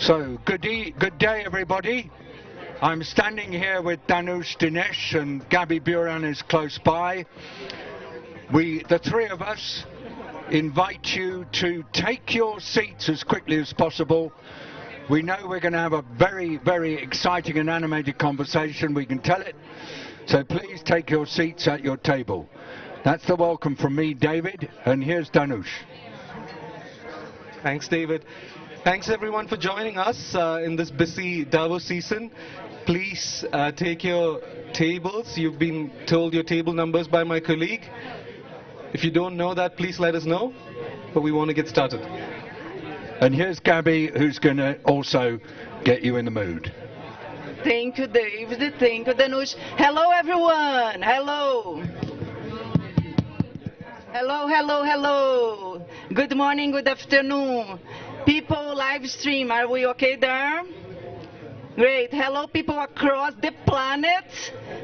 So, good day, everybody. I'm standing here with Danush Dinesh, and Gabby Buran is close by. The three of us, invite you to take your seats as quickly as possible. We know we're going to have a very, very exciting and animated conversation. We can tell it. So please take your seats at your table. That's the welcome from me, David, and here's Danush. Thanks, David. Thanks, everyone, for joining us in this busy Davos season. Please take your tables. You've been told your table numbers by my colleague. If you don't know that, please let us know. But we want to get started. And here's Gabby, who's going to also get you in the mood. Thank you, David. Thank you, Danush. Hello, everyone. Hello. Hello, hello, hello. Good morning, good afternoon. People live stream, are we okay there? Great. Hello, people across the planet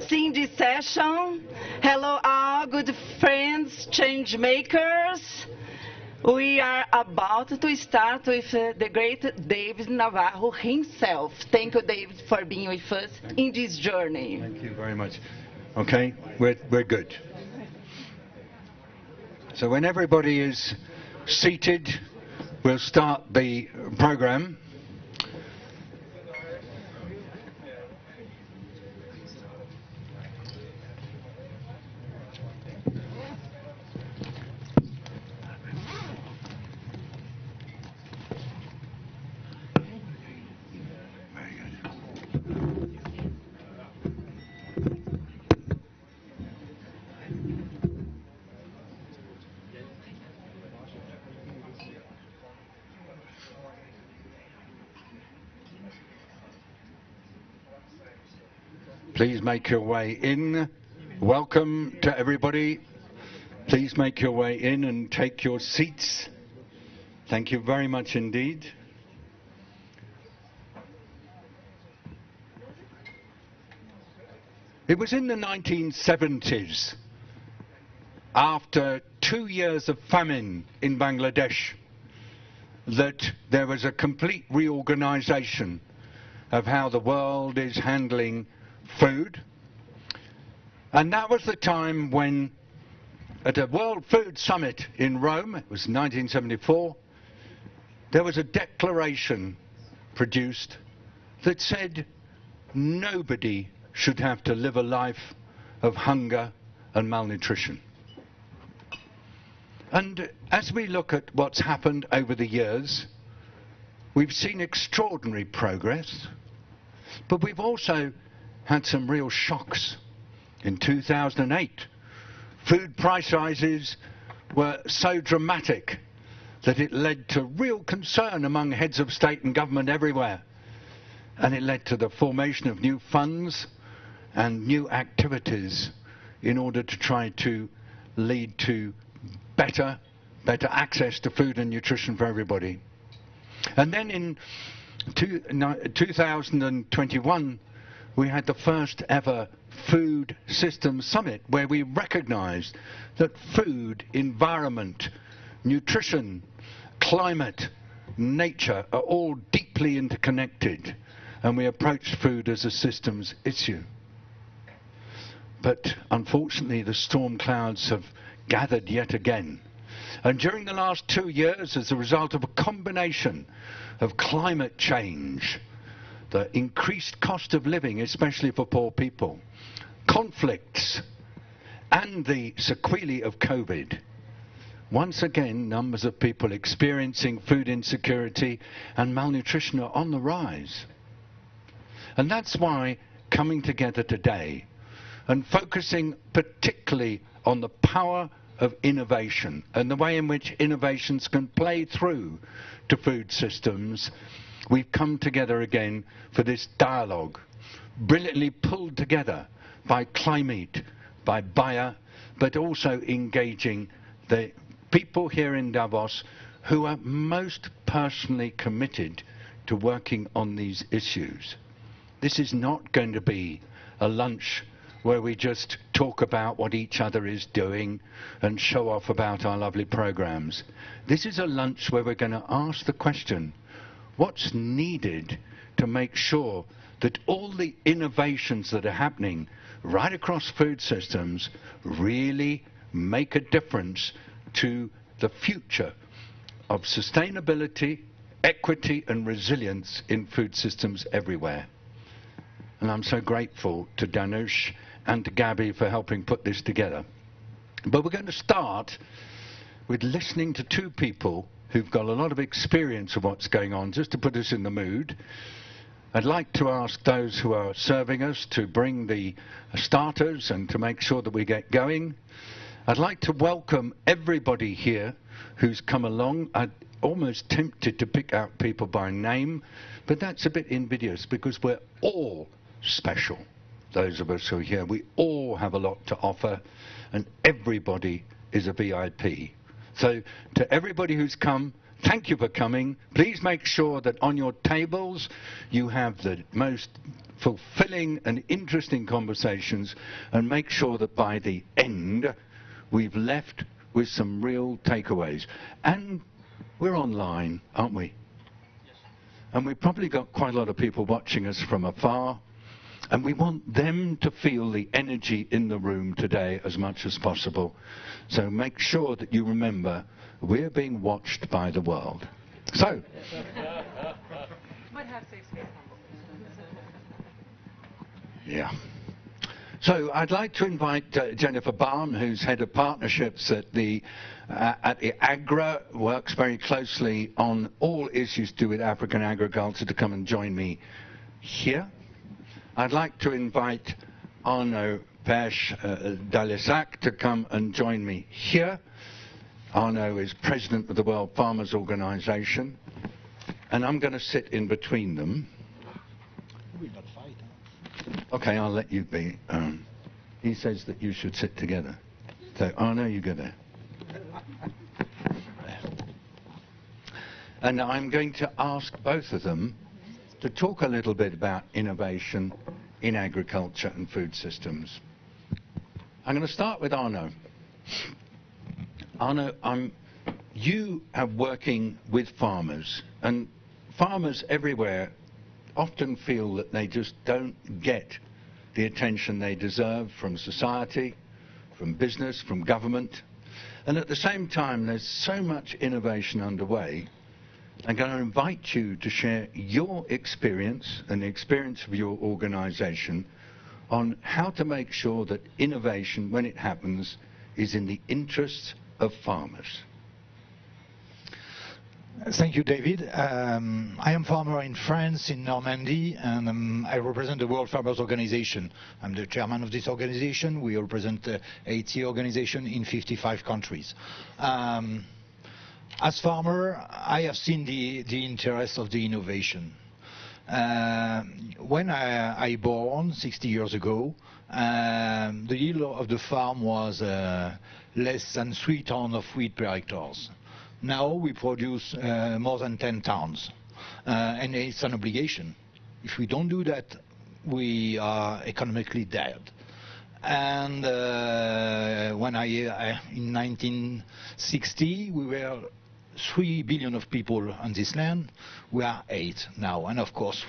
seeing this session. Hello, all good friends, change makers. We are about to start with the great David Navarro himself. Thank you, David, for being with us in this journey. Thank you very much. Okay, we're good. So when everybody is seated, we'll start the program. Please make your way in. Welcome to everybody. Please make your way in and take your seats. Thank you very much indeed. It was in the 1970s, after 2 years of famine in Bangladesh, that there was a complete reorganization of how the world is handling food. And that was the time when, at a World Food Summit in Rome, it was 1974, there was a declaration produced that said nobody should have to live a life of hunger and malnutrition. And as we look at what's happened over the years, we've seen extraordinary progress, but we've also had some real shocks. In 2008, food price rises were so dramatic that it led to real concern among heads of state and government everywhere. And it led to the formation of new funds and new activities in order to try to lead to better access to food and nutrition for everybody. And then in 2021, we had the first ever Food Systems Summit, where we recognized that food, environment, nutrition, climate, nature are all deeply interconnected, and we approached food as a systems issue. But unfortunately, the storm clouds have gathered yet again. And during the last 2 years, as a result of a combination of climate change, the increased cost of living, especially for poor people, conflicts, and the sequelae of COVID, once again, numbers of people experiencing food insecurity and malnutrition are on the rise. And that's why coming together today and focusing particularly on the power of innovation and the way in which innovations can play through to food systems, we've come together again for this dialogue, brilliantly pulled together by Climate, by Bayer, but also engaging the people here in Davos who are most personally committed to working on these issues. This is not going to be a lunch where we just talk about what each other is doing and show off about our lovely programs. This is a lunch where we're going to ask the question, what's needed to make sure that all the innovations that are happening right across food systems really make a difference to the future of sustainability, equity and resilience in food systems everywhere. And I'm so grateful to Danush and to Gabby for helping put this together. But we're going to start with listening to two people who've got a lot of experience of what's going on, just to put us in the mood. I'd like to ask those who are serving us to bring the starters and to make sure that we get going. I'd like to welcome everybody here who's come along. I'm almost tempted to pick out people by name, but that's a bit invidious because we're all special. Those of us who are here, we all have a lot to offer, and everybody is a VIP. So to everybody who's come, thank you for coming. Please make sure that on your tables you have the most fulfilling and interesting conversations, and make sure that by the end we've left with some real takeaways. And we're online, aren't we? Yes. And we've probably got quite a lot of people watching us from afar, and we want them to feel the energy in the room today as much as possible. So make sure that you remember we're being watched by the world. So, yeah. So I'd like to invite Jennifer Baum, who's head of partnerships at the AGRA, works very closely on all issues to do with African agriculture, to come and join me here. I'd like to invite Arnaud Pesch-Dalesac to come and join me here. Arnaud is president of the World Farmers Organization, and I'm going to sit in between them. Okay, I'll let you be. He says that you should sit together. So, Arnaud, you go there. And I'm going to ask both of them to talk a little bit about innovation in agriculture and food systems. I'm going to start with Arnaud. Arnaud, you are working with farmers, and farmers everywhere often feel that they just don't get the attention they deserve from society, from business, from government. And at the same time, there's so much innovation underway. I'm going to invite you to share your experience and the experience of your organization on how to make sure that innovation, when it happens, is in the interests of farmers. Thank you, David. I am farmer in France, in Normandy, and I represent the World Farmers Organization. I'm the chairman of this organization. We represent 80 organizations in 55 countries. As farmer, I have seen the interest of the innovation. When I born 60 years ago, the yield of the farm was less than 3 tons of wheat per hectare. Now we produce more than 10 tons, and it's an obligation. If we don't do that, we are economically dead. And when in 1960, we were 3 billion of people on this land. We are 8 now, and of course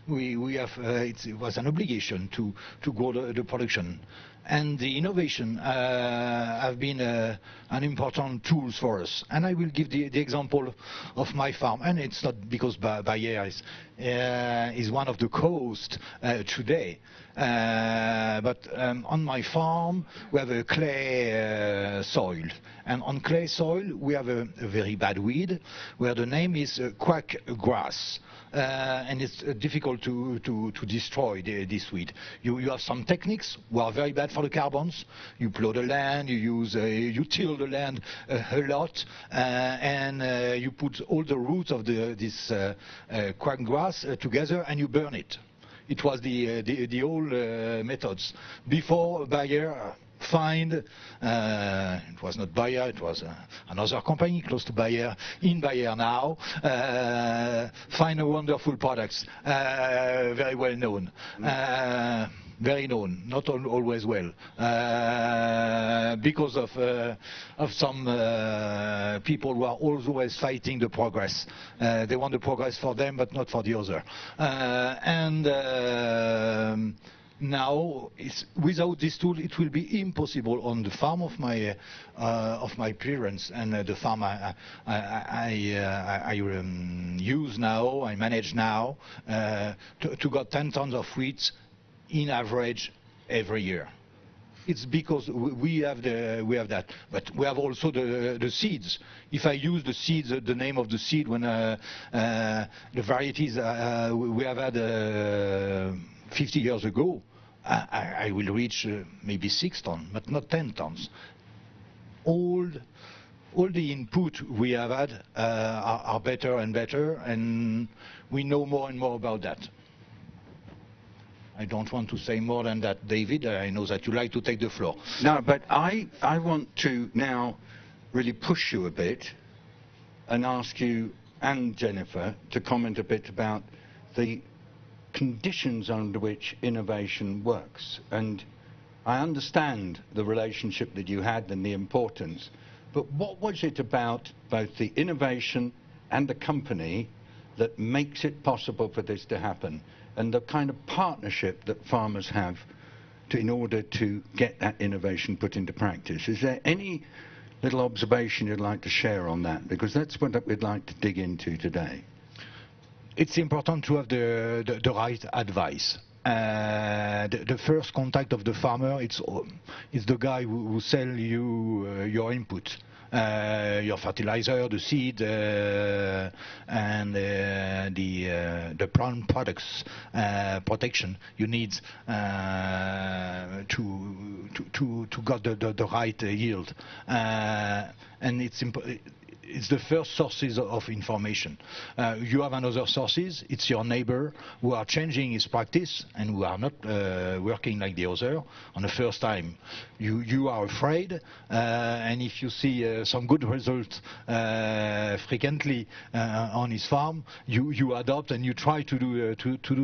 we have it was an obligation to grow the production. And the innovation have been an important tool for us. And I will give the example of my farm. And it's not because Bayer is one of the coast today. But on my farm, we have a clay soil. And on clay soil, we have a very bad weed, where the name is quack grass. And it's difficult to destroy this weed. You have some techniques which are very bad for the carbons. You plow the land, you till the land a lot, and you put all the roots of this quack grass together, and you burn it. It was the old methods. Before Bayer, find, it was not Bayer, it was another company close to Bayer, in Bayer now, find a wonderful products, very well known. Very known, not always well, because of some people who are always fighting the progress. They want the progress for them, but not for the other. Now, without this tool, it will be impossible on the farm of my parents and the farm I use now, I manage now, to got 10 tons of wheat in average every year. It's because we have that, but we have also the seeds. If I use the seeds, the name of the seed, when the varieties we have had 50 years ago, I will reach maybe 6 tons, but not 10 tons. All the input we have had are better and better, and we know more and more about that. I don't want to say more than that, David. I know that you like to take the floor. No, but I want to now really push you a bit and ask you and Jennifer to comment a bit about the conditions under which innovation works. And I understand the relationship that you had and the importance, but what was it about both the innovation and the company that makes it possible for this to happen, and the kind of partnership that farmers have in order to get that innovation put into practice? Is there any little observation you'd like to share on that? Because that's what we'd like to dig into today. It's important to have the right advice. The first contact of the farmer, it's the guy who sell you your input. Your fertilizer, the seed, and the plant products protection you need to get the right yield, and it's the first sources of information. You have another sources, it's your neighbor who are changing his practice and who are not working like the other. On the first time, you are afraid, and if you see some good results frequently on his farm, you adopt and you try to do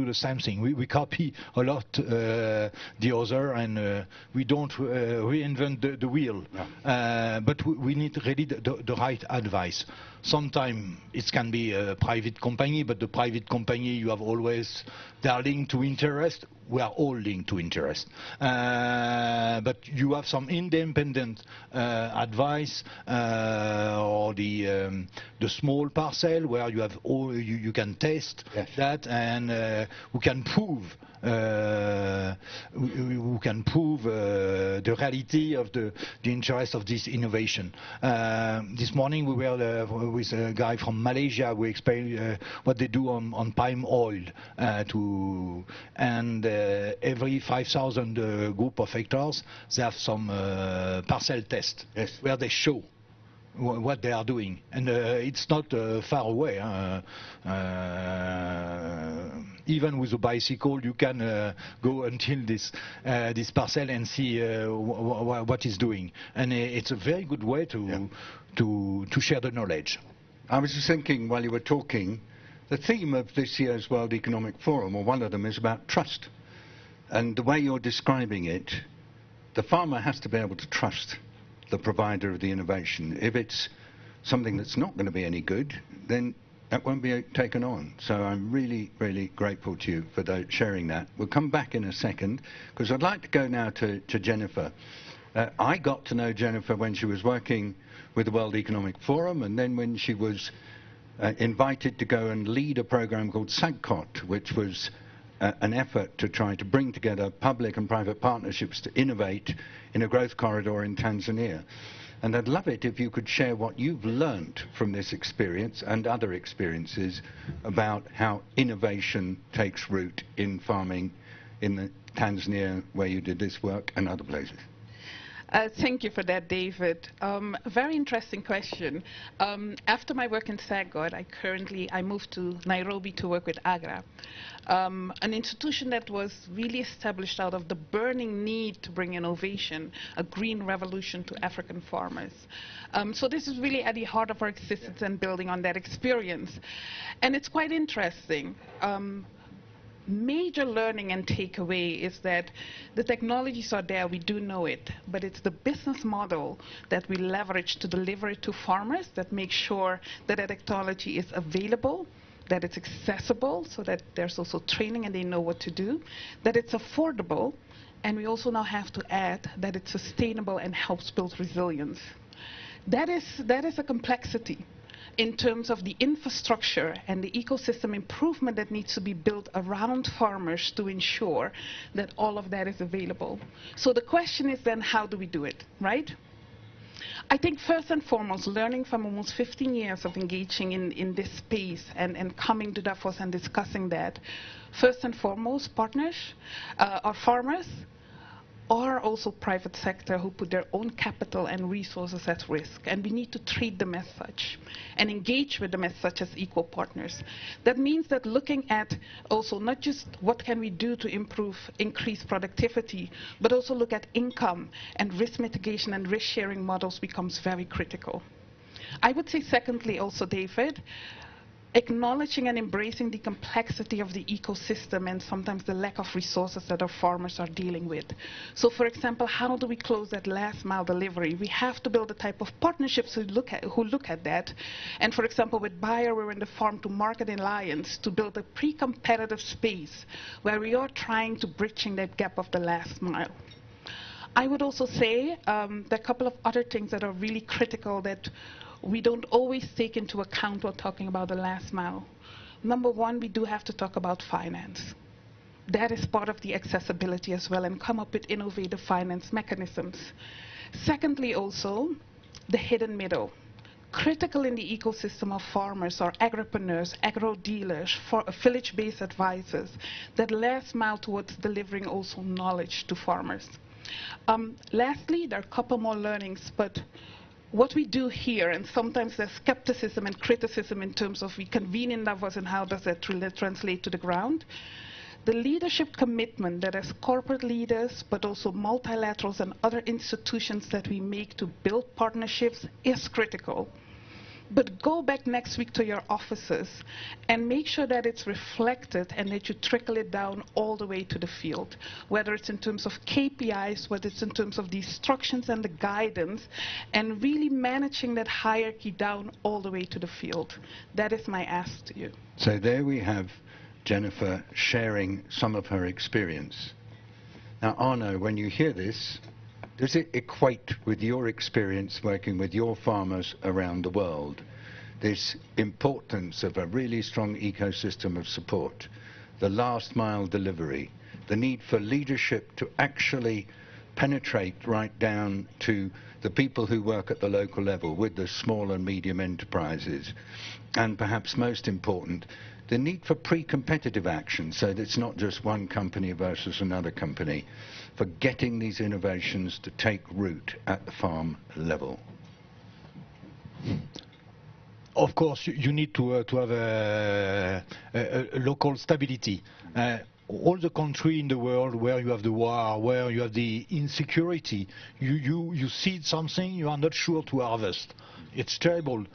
the same thing. We copy a lot the other, and we don't reinvent the wheel. Yeah. But we need really the right advice. Sometimes it can be a private company, but the private company, you have always, they are linked to interest. We are all linked to interest. But you have some independent advice, or the small parcel where you have all, you can test. Yes. That, and we can prove the reality of the interest of this innovation. This morning we were with a guy from Malaysia. We explained what they do on palm oil, and every 5,000 group of hectares, they have some parcel test. Yes. Where they show what they are doing, and it's not far away. Even with a bicycle, you can go until this parcel and see what it's doing, and it's a very good way to share the knowledge. I was just thinking while you were talking, the theme of this year's World Economic Forum, or one of them, is about trust. And the way you're describing it, the farmer has to be able to trust the provider of the innovation. If it's something that's not going to be any good, then that won't be taken on. So I'm really, really grateful to you for sharing that. We'll come back in a second, because I'd like to go now to Jennifer. I got to know Jennifer when she was working with the World Economic Forum, and then when she was invited to go and lead a program called SAGCOT, which was an effort to try to bring together public and private partnerships to innovate in a growth corridor in Tanzania. And I'd love it if you could share what you've learned from this experience and other experiences about how innovation takes root in farming in Tanzania, where you did this work, and other places. Thank you for that, David. A very interesting question. After my work in SAGOD, I moved to Nairobi to work with AGRA, an institution that was really established out of the burning need to bring innovation, a green revolution to African farmers. So this is really at the heart of our existence and building on that experience. And it's quite interesting. Major learning and takeaway is that the technologies are there, we do know it, but it's the business model that we leverage to deliver it to farmers that makes sure that the technology is available, that it's accessible, so that there's also training and they know what to do, that it's affordable, and we also now have to add that it's sustainable and helps build resilience. That is a complexity in terms of the infrastructure and the ecosystem improvement that needs to be built around farmers to ensure that all of that is available. So the question is then, how do we do it, right? I think first and foremost, learning from almost 15 years of engaging in this space and coming to Davos and discussing that, first and foremost, partners are farmers, or also private sector who put their own capital and resources at risk. And we need to treat them as such and engage with them as such as equal partners. That means that looking at also not just what can we do to increase productivity, but also look at income and risk mitigation and risk sharing models becomes very critical. I would say secondly also, David, acknowledging and embracing the complexity of the ecosystem and sometimes the lack of resources that our farmers are dealing with. So for example, how do we close that last mile delivery? We have to build a type of partnerships who look at that. And for example, with Bayer, we're in the Farm to Market Alliance to build a pre-competitive space where we are trying to bridging that gap of the last mile. I would also say there are a couple of other things that are really critical that we don't always take into account when talking about the last mile. Number one, we do have to talk about finance. That is part of the accessibility as well, and come up with innovative finance mechanisms. Secondly also, the hidden middle. Critical in the ecosystem of farmers are agripreneurs, agro-dealers, village-based advisors, that last mile towards delivering also knowledge to farmers. Lastly, there are a couple more learnings, but what we do here, and sometimes there's skepticism and criticism in terms of we convene in Davos and how does that translate to the ground. The leadership commitment that as corporate leaders, but also multilaterals and other institutions that we make to build partnerships is critical. But go back next week to your offices and make sure that it's reflected and that you trickle it down all the way to the field, whether it's in terms of KPIs, whether it's in terms of the instructions and the guidance, and really managing that hierarchy down all the way to the field. That is my ask to you. So there we have Jennifer sharing some of her experience. Now, Arno, when you hear this, does it equate with your experience working with your farmers around the world, this importance of a really strong ecosystem of support, the last mile delivery, the need for leadership to actually penetrate right down to the people who work at the local level with the small and medium enterprises, and perhaps most important, the need for pre-competitive action, so that it's not just one company versus another company, for getting these innovations to take root at the farm level? Of course, you need to have a local stability. All the countries in the world where you have the war, where you have the insecurity, you seed something, you are not sure to harvest. It's terrible.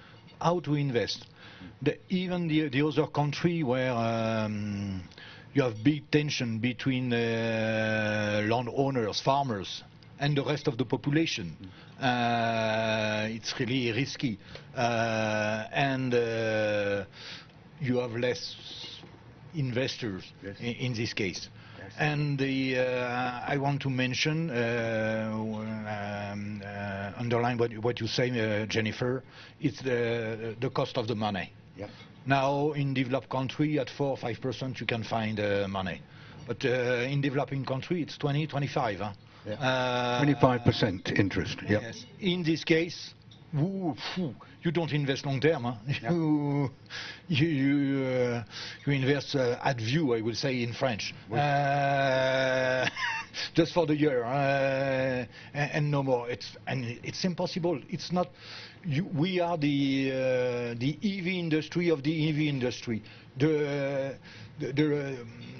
How to invest? Even the other country where you have big tension between landowners, farmers, and the rest of the population. It's really risky. And you have less investors, yes, in this case. Yes. And I want to mention, underline what you say, Jennifer, it's the cost of the money. Yep. Now, in developed country, at 4 or 5% you can find money. But in developing country, it's 20, 25. Huh? Yeah. 25% interest. Yep. Yes. In this case, you don't invest long term. Huh? Yep. You invest at view, I will say in French. just for the year, and no more. It's impossible. It's not. We are the EV industry of the EV industry.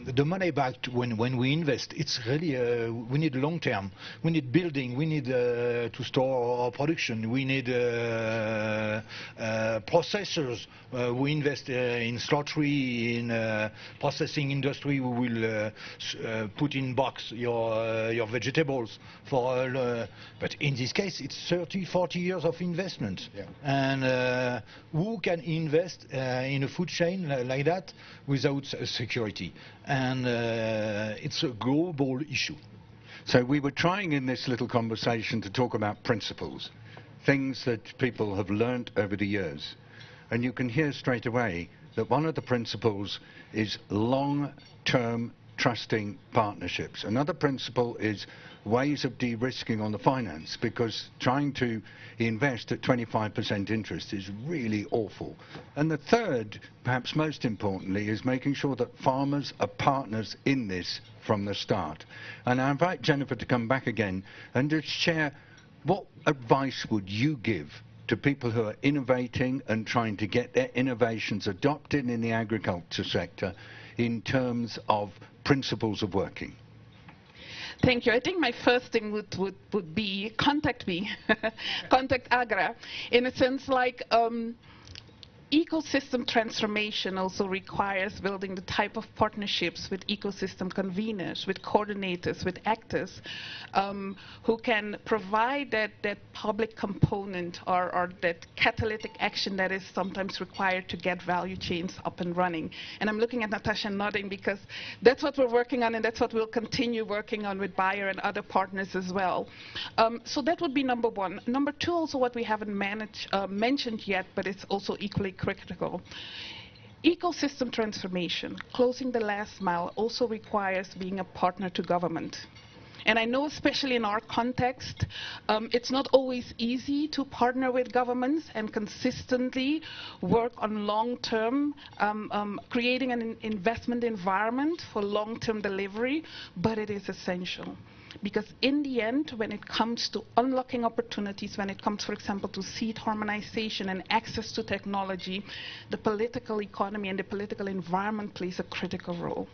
The money back when we invest, it's really we need long term. We need building. We need to store our production. We need processors. We invest in slaughtery, in processing industry. We will put in box your vegetables for. But in this case, it's 30, 40 years of investment. Yeah. And who can invest in a food chain like that without security? And it's a global issue. So we were trying in this little conversation to talk about principles, things that people have learnt over the years. And you can hear straight away that one of the principles is long-term trusting partnerships. Another principle is ways of de-risking on the finance, because trying to invest at 25% interest is really awful. And the third, perhaps most importantly, is making sure that farmers are partners in this from the start. And I invite Jennifer to come back again and just share what advice would you give to people who are innovating and trying to get their innovations adopted in the agriculture sector in terms of principles of working? Thank you. I think my first thing would be contact me, contact Agra, in a sense like ecosystem transformation also requires building the type of partnerships with ecosystem conveners, with coordinators, with actors who can provide that public component or that catalytic action that is sometimes required to get value chains up and running. And I'm looking at Natasha nodding because that's what we're working on, and that's what we'll continue working on with Bayer and other partners as well. So that would be number one. Number two, also what we haven't mentioned yet, but it's also equally critical. Ecosystem transformation, closing the last mile, also requires being a partner to government. And I know, especially in our context, it's not always easy to partner with governments and consistently work on long-term, creating an investment environment for long-term delivery, but it is essential. Because in the end, when it comes to unlocking opportunities, when it comes, for example, to seed harmonization and access to technology, the political economy and the political environment plays a critical role.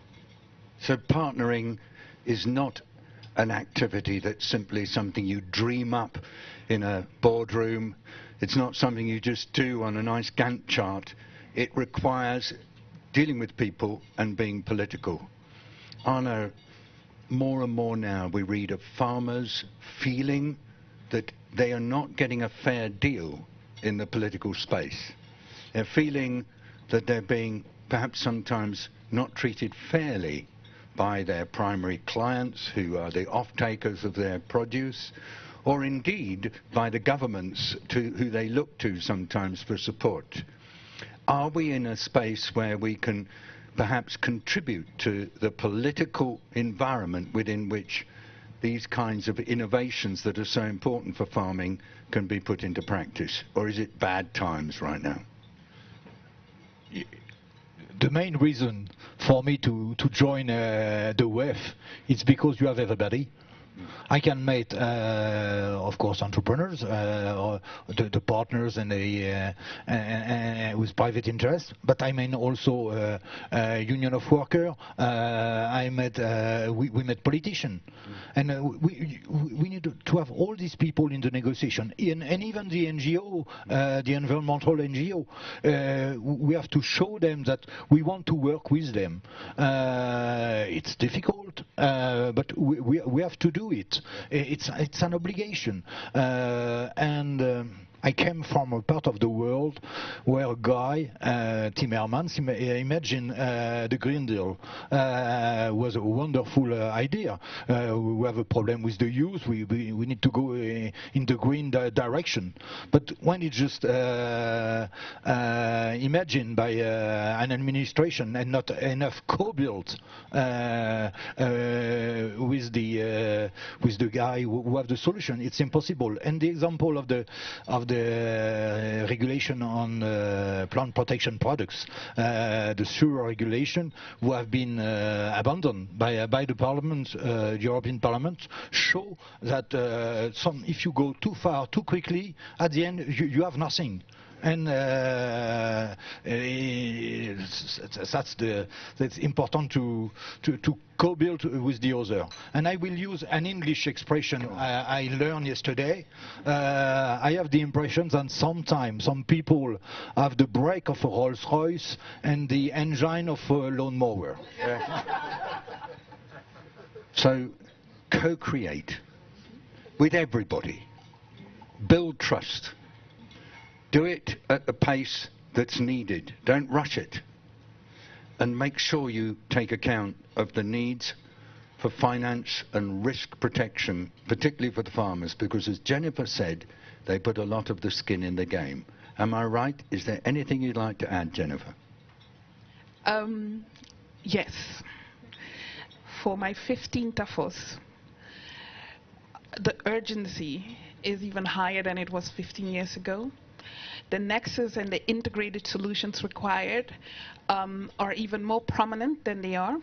So partnering is not an activity that's simply something you dream up in a boardroom. It's not something you just do on a nice Gantt chart. It requires dealing with people and being political. Arno, more and more now we read of farmers feeling that they are not getting a fair deal in the political space. They're feeling that they're being perhaps sometimes not treated fairly by their primary clients, who are the off-takers of their produce, or indeed by the governments who they look to sometimes for support. Are we in a space where we can perhaps contribute to the political environment within which these kinds of innovations that are so important for farming can be put into practice? Or is it bad times right now? The main reason for me to join the WEF is because you have everybody. I can meet, of course, entrepreneurs, or the partners and with private interest, but I mean also union of workers. We met politicians, and we need to have all these people in the negotiation, and even the NGO, the environmental NGO. We have to show them that we want to work with them. It's difficult, but we have to do it. It's an obligation, and I came from a part of the world where a guy, Timmermans, imagine the Green Deal was a wonderful idea. We have a problem with the youth. We need to go in the green direction. But when it's just imagined by an administration and not enough co-built with the guy who have the solution, it's impossible. And the example of the the regulation on plant protection products, the sewer regulation, who have been abandoned by the Parliament, European Parliament, show that if you go too far, too quickly, at the end you have nothing. And that's important to co-build with the other. And I will use an English expression I learned yesterday. I have the impression that sometimes some people have the brake of a Rolls-Royce and the engine of a lawnmower. So, co-create with everybody. Build trust. Do it at the pace that's needed. Don't rush it. And make sure you take account of the needs for finance and risk protection, particularly for the farmers, because as Jennifer said, they put a lot of the skin in the game. Am I right? Is there anything you'd like to add, Jennifer? Yes. For my 15 TAFOs, the urgency is even higher than it was 15 years ago. The nexus and the integrated solutions required are even more prominent than they are.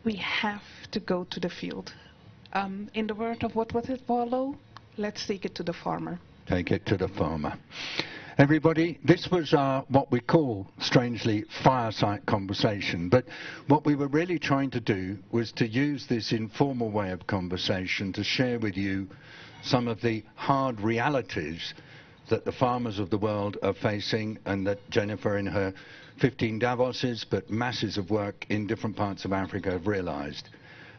We have to go to the field. In the word of, what was it, Paulo? Let's take it to the farmer. Take it to the farmer. Everybody, this was what we call, strangely, fireside conversation. But what we were really trying to do was to use this informal way of conversation to share with you some of the hard realities that the farmers of the world are facing, and that Jennifer in her 15 Davoses, but masses of work in different parts of Africa have realized.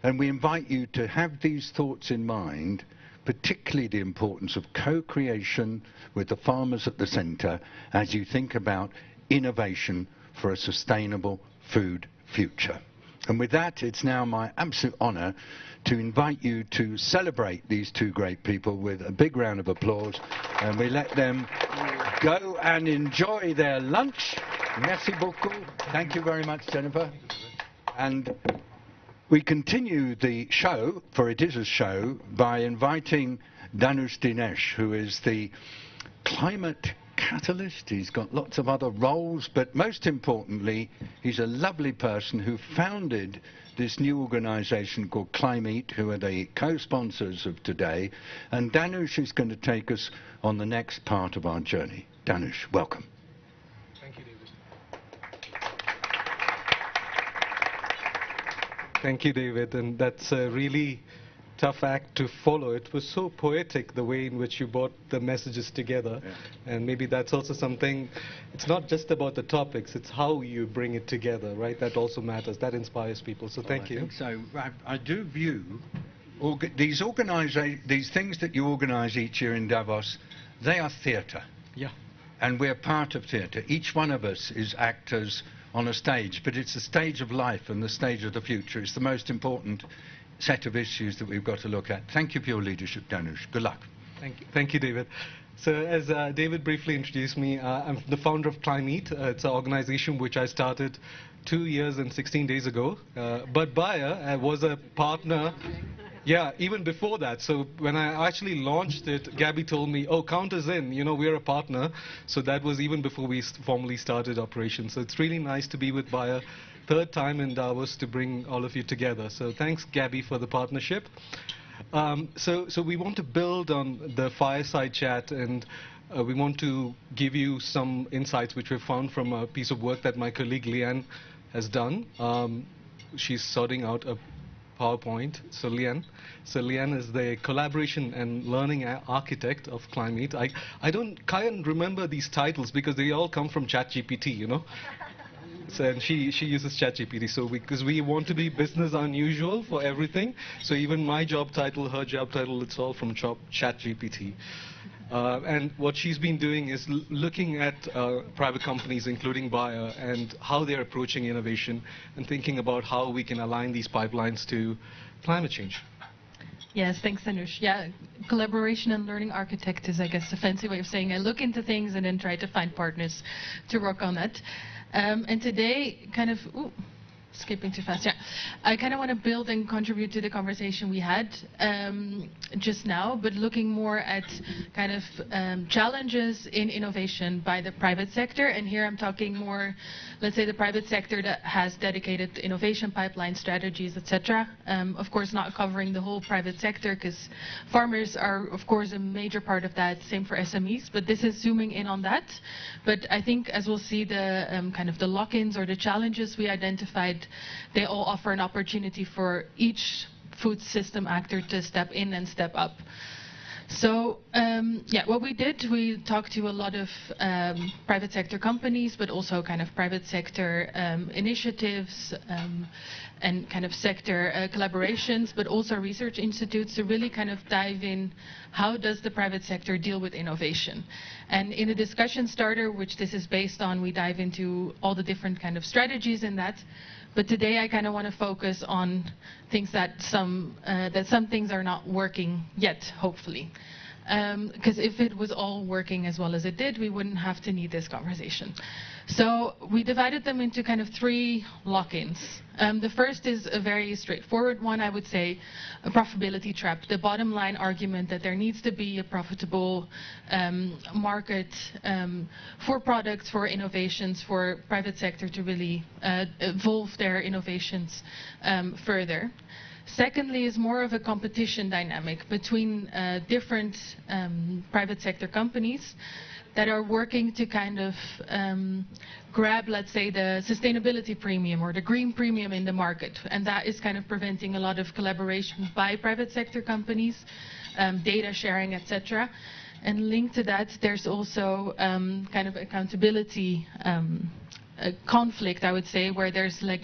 And we invite you to have these thoughts in mind, particularly the importance of co-creation with the farmers at the center as you think about innovation for a sustainable food future. And with that, it's now my absolute honor to invite you to celebrate these two great people with a big round of applause, and we let them go and enjoy their lunch. Merci beaucoup. Thank you very much, Jennifer. And we continue the show, for it is a show, by inviting Danush Dinesh, who is the climate catalyst. He's got lots of other roles, but most importantly, he's a lovely person who founded this new organization called Climate, who are the co-sponsors of today. And Danush is going to take us on the next part of our journey. Danush, welcome. Thank you, David. Thank you, David. And that's a really tough act to follow. It was so poetic, the way in which you brought the messages together. Yeah. And maybe that's also something, it's not just about the topics, it's how you bring it together, right? That also matters. That inspires people. So thank you. I think so. I do view these things that you organize each year in Davos, they are theatre. Yeah. And we're part of theatre. Each one of us is actors on a stage, but it's the stage of life and the stage of the future. It's the most important set of issues that we've got to look at. Thank you for your leadership, Danush. Good luck. Thank you. Thank you, David. So as David briefly introduced me, I'm the founder of Climate. It's an organization which I started 2 years and 16 days ago. But Bayer was a partner, yeah, even before that. So when I actually launched it, Gabby told me, oh, count us in, you know, we're a partner. So that was even before we formally started operations. So it's really nice to be with Bayer. Third time in Davos to bring all of you together. So thanks, Gabby, for the partnership. So we want to build on the fireside chat, and we want to give you some insights which we've found from a piece of work that my colleague Leanne has done. She's sorting out a PowerPoint. So Leanne is the collaboration and learning architect of Climate. I can't remember these titles because they all come from ChatGPT, you know. So, and she uses ChatGPT, so because we want to be business unusual for everything, so even my job title, her job title, it's all from ChatGPT. And what she's been doing is looking at private companies, including Bayer, and how they're approaching innovation and thinking about how we can align these pipelines to climate change. Yes, thanks, Danush. Yeah, collaboration and learning architect is, I guess, a fancy way of saying I look into things and then try to find partners to work on it. And today, kind of, skipping too fast. Yeah, I kind of want to build and contribute to the conversation we had just now, but looking more at kind of challenges in innovation by the private sector. And here I'm talking more, let's say, the private sector that has dedicated innovation pipeline strategies, etc. Of course, not covering the whole private sector, because farmers are, of course, a major part of that. Same for SMEs, but this is zooming in on that. But I think, as we'll see, the kind of the lock-ins or the challenges we identified, they all offer an opportunity for each food system actor to step in and step up. So yeah, what we did, we talked to a lot of private sector companies, but also kind of private sector initiatives and kind of sector collaborations, but also research institutes to really kind of dive in, how does the private sector deal with innovation? And in a discussion starter, which this is based on, we dive into all the different kind of strategies in that. But today I kind of want to focus on things that some things are not working yet, hopefully. Because if it was all working as well as it did, we wouldn't have to need this conversation. So we divided them into kind of 3 lock-ins. The first is a very straightforward one, I would say, a profitability trap. The bottom line argument that there needs to be a profitable market for products, for innovations, for private sector to really evolve their innovations further. Secondly is more of a competition dynamic between different private sector companies that are working to kind of grab, let's say, the sustainability premium or the green premium in the market. And that is kind of preventing a lot of collaboration by private sector companies, data sharing, etc. And linked to that, there's also kind of accountability conflict, I would say, where there's like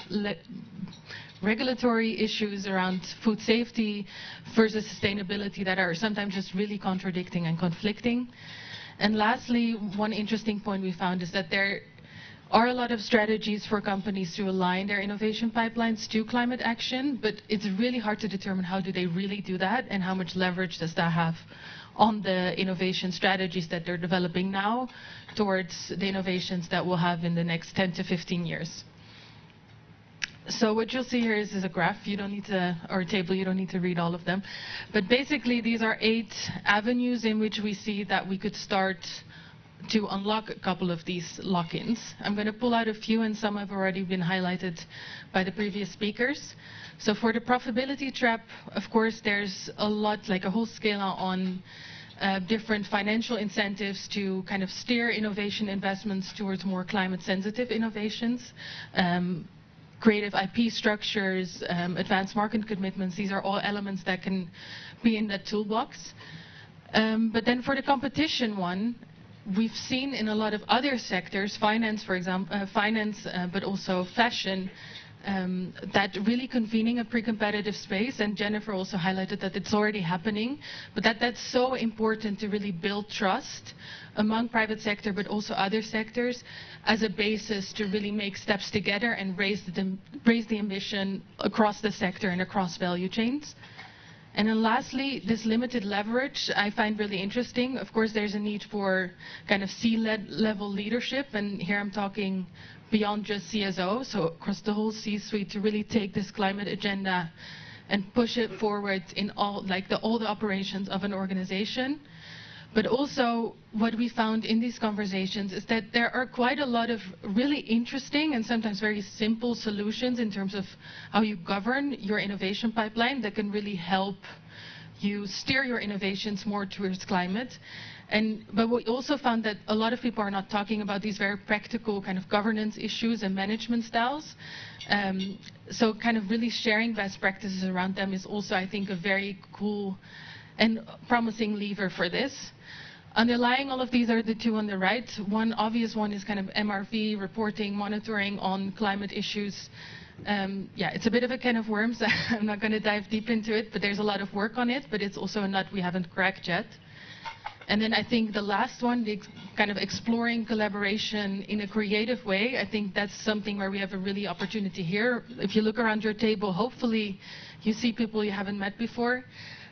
regulatory issues around food safety versus sustainability that are sometimes just really contradicting and conflicting. And lastly, one interesting point we found is that there are a lot of strategies for companies to align their innovation pipelines to climate action, but it's really hard to determine how do they really do that and how much leverage does that have on the innovation strategies that they're developing now towards the innovations that we'll have in the next 10 to 15 years. So what you'll see here is a graph. You don't need to, or a table. You don't need to read all of them. But basically, these are 8 avenues in which we see that we could start to unlock a couple of these lock-ins. I'm going to pull out a few, and some have already been highlighted by the previous speakers. So for the profitability trap, of course, there's a lot, like a whole scale on different financial incentives to kind of steer innovation investments towards more climate-sensitive innovations. Creative IP structures, advanced market commitments, these are all elements that can be in that toolbox. But then for the competition one, we've seen in a lot of other sectors, finance, for example, but also fashion, that really convening a pre-competitive space, and Jennifer also highlighted that it's already happening, but that's so important to really build trust among private sector but also other sectors as a basis to really make steps together and raise the ambition across the sector and across value chains. And then lastly, this limited leverage I find really interesting. Of course, there's a need for kind of C-level leadership, and here I'm talking beyond just CSO, so across the whole C-suite to really take this climate agenda and push it forward in all the operations of an organization. But also, what we found in these conversations is that there are quite a lot of really interesting and sometimes very simple solutions in terms of how you govern your innovation pipeline that can really help you steer your innovations more towards climate. But we also found that a lot of people are not talking about these very practical kind of governance issues and management styles. So kind of really sharing best practices around them is also, I think, a very cool and promising lever for this. Underlying all of these are the 2 on the right. One obvious one is kind of MRV, reporting, monitoring on climate issues. Yeah, it's a bit of a can of worms. I'm not going to dive deep into it, but there's a lot of work on it, but it's also a nut we haven't cracked yet. And then I think the last one, the kind of exploring collaboration in a creative way, I think that's something where we have a really opportunity here. If you look around your table, hopefully you see people you haven't met before.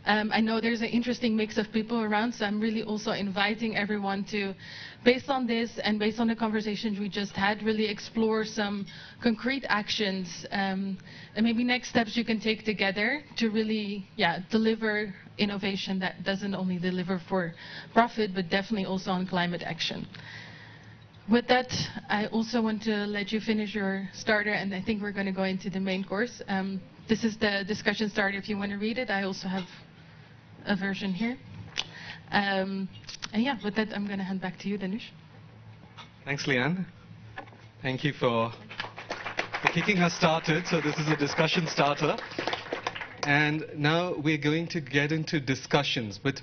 I know there's an interesting mix of people around, so I'm really also inviting everyone to, based on this and based on the conversations we just had, really explore some concrete actions and maybe next steps you can take together to really, deliver innovation that doesn't only deliver for profit, but definitely also on climate action. With that, I also want to let you finish your starter, and I think we're going to go into the main course. This is the discussion starter if you want to read it. I also have a version here. And yeah, with that, I'm going to hand back to you, Danush. Thanks, Leanne. Thank you for kicking us started. So this is a discussion starter. And now we're going to get into discussions. But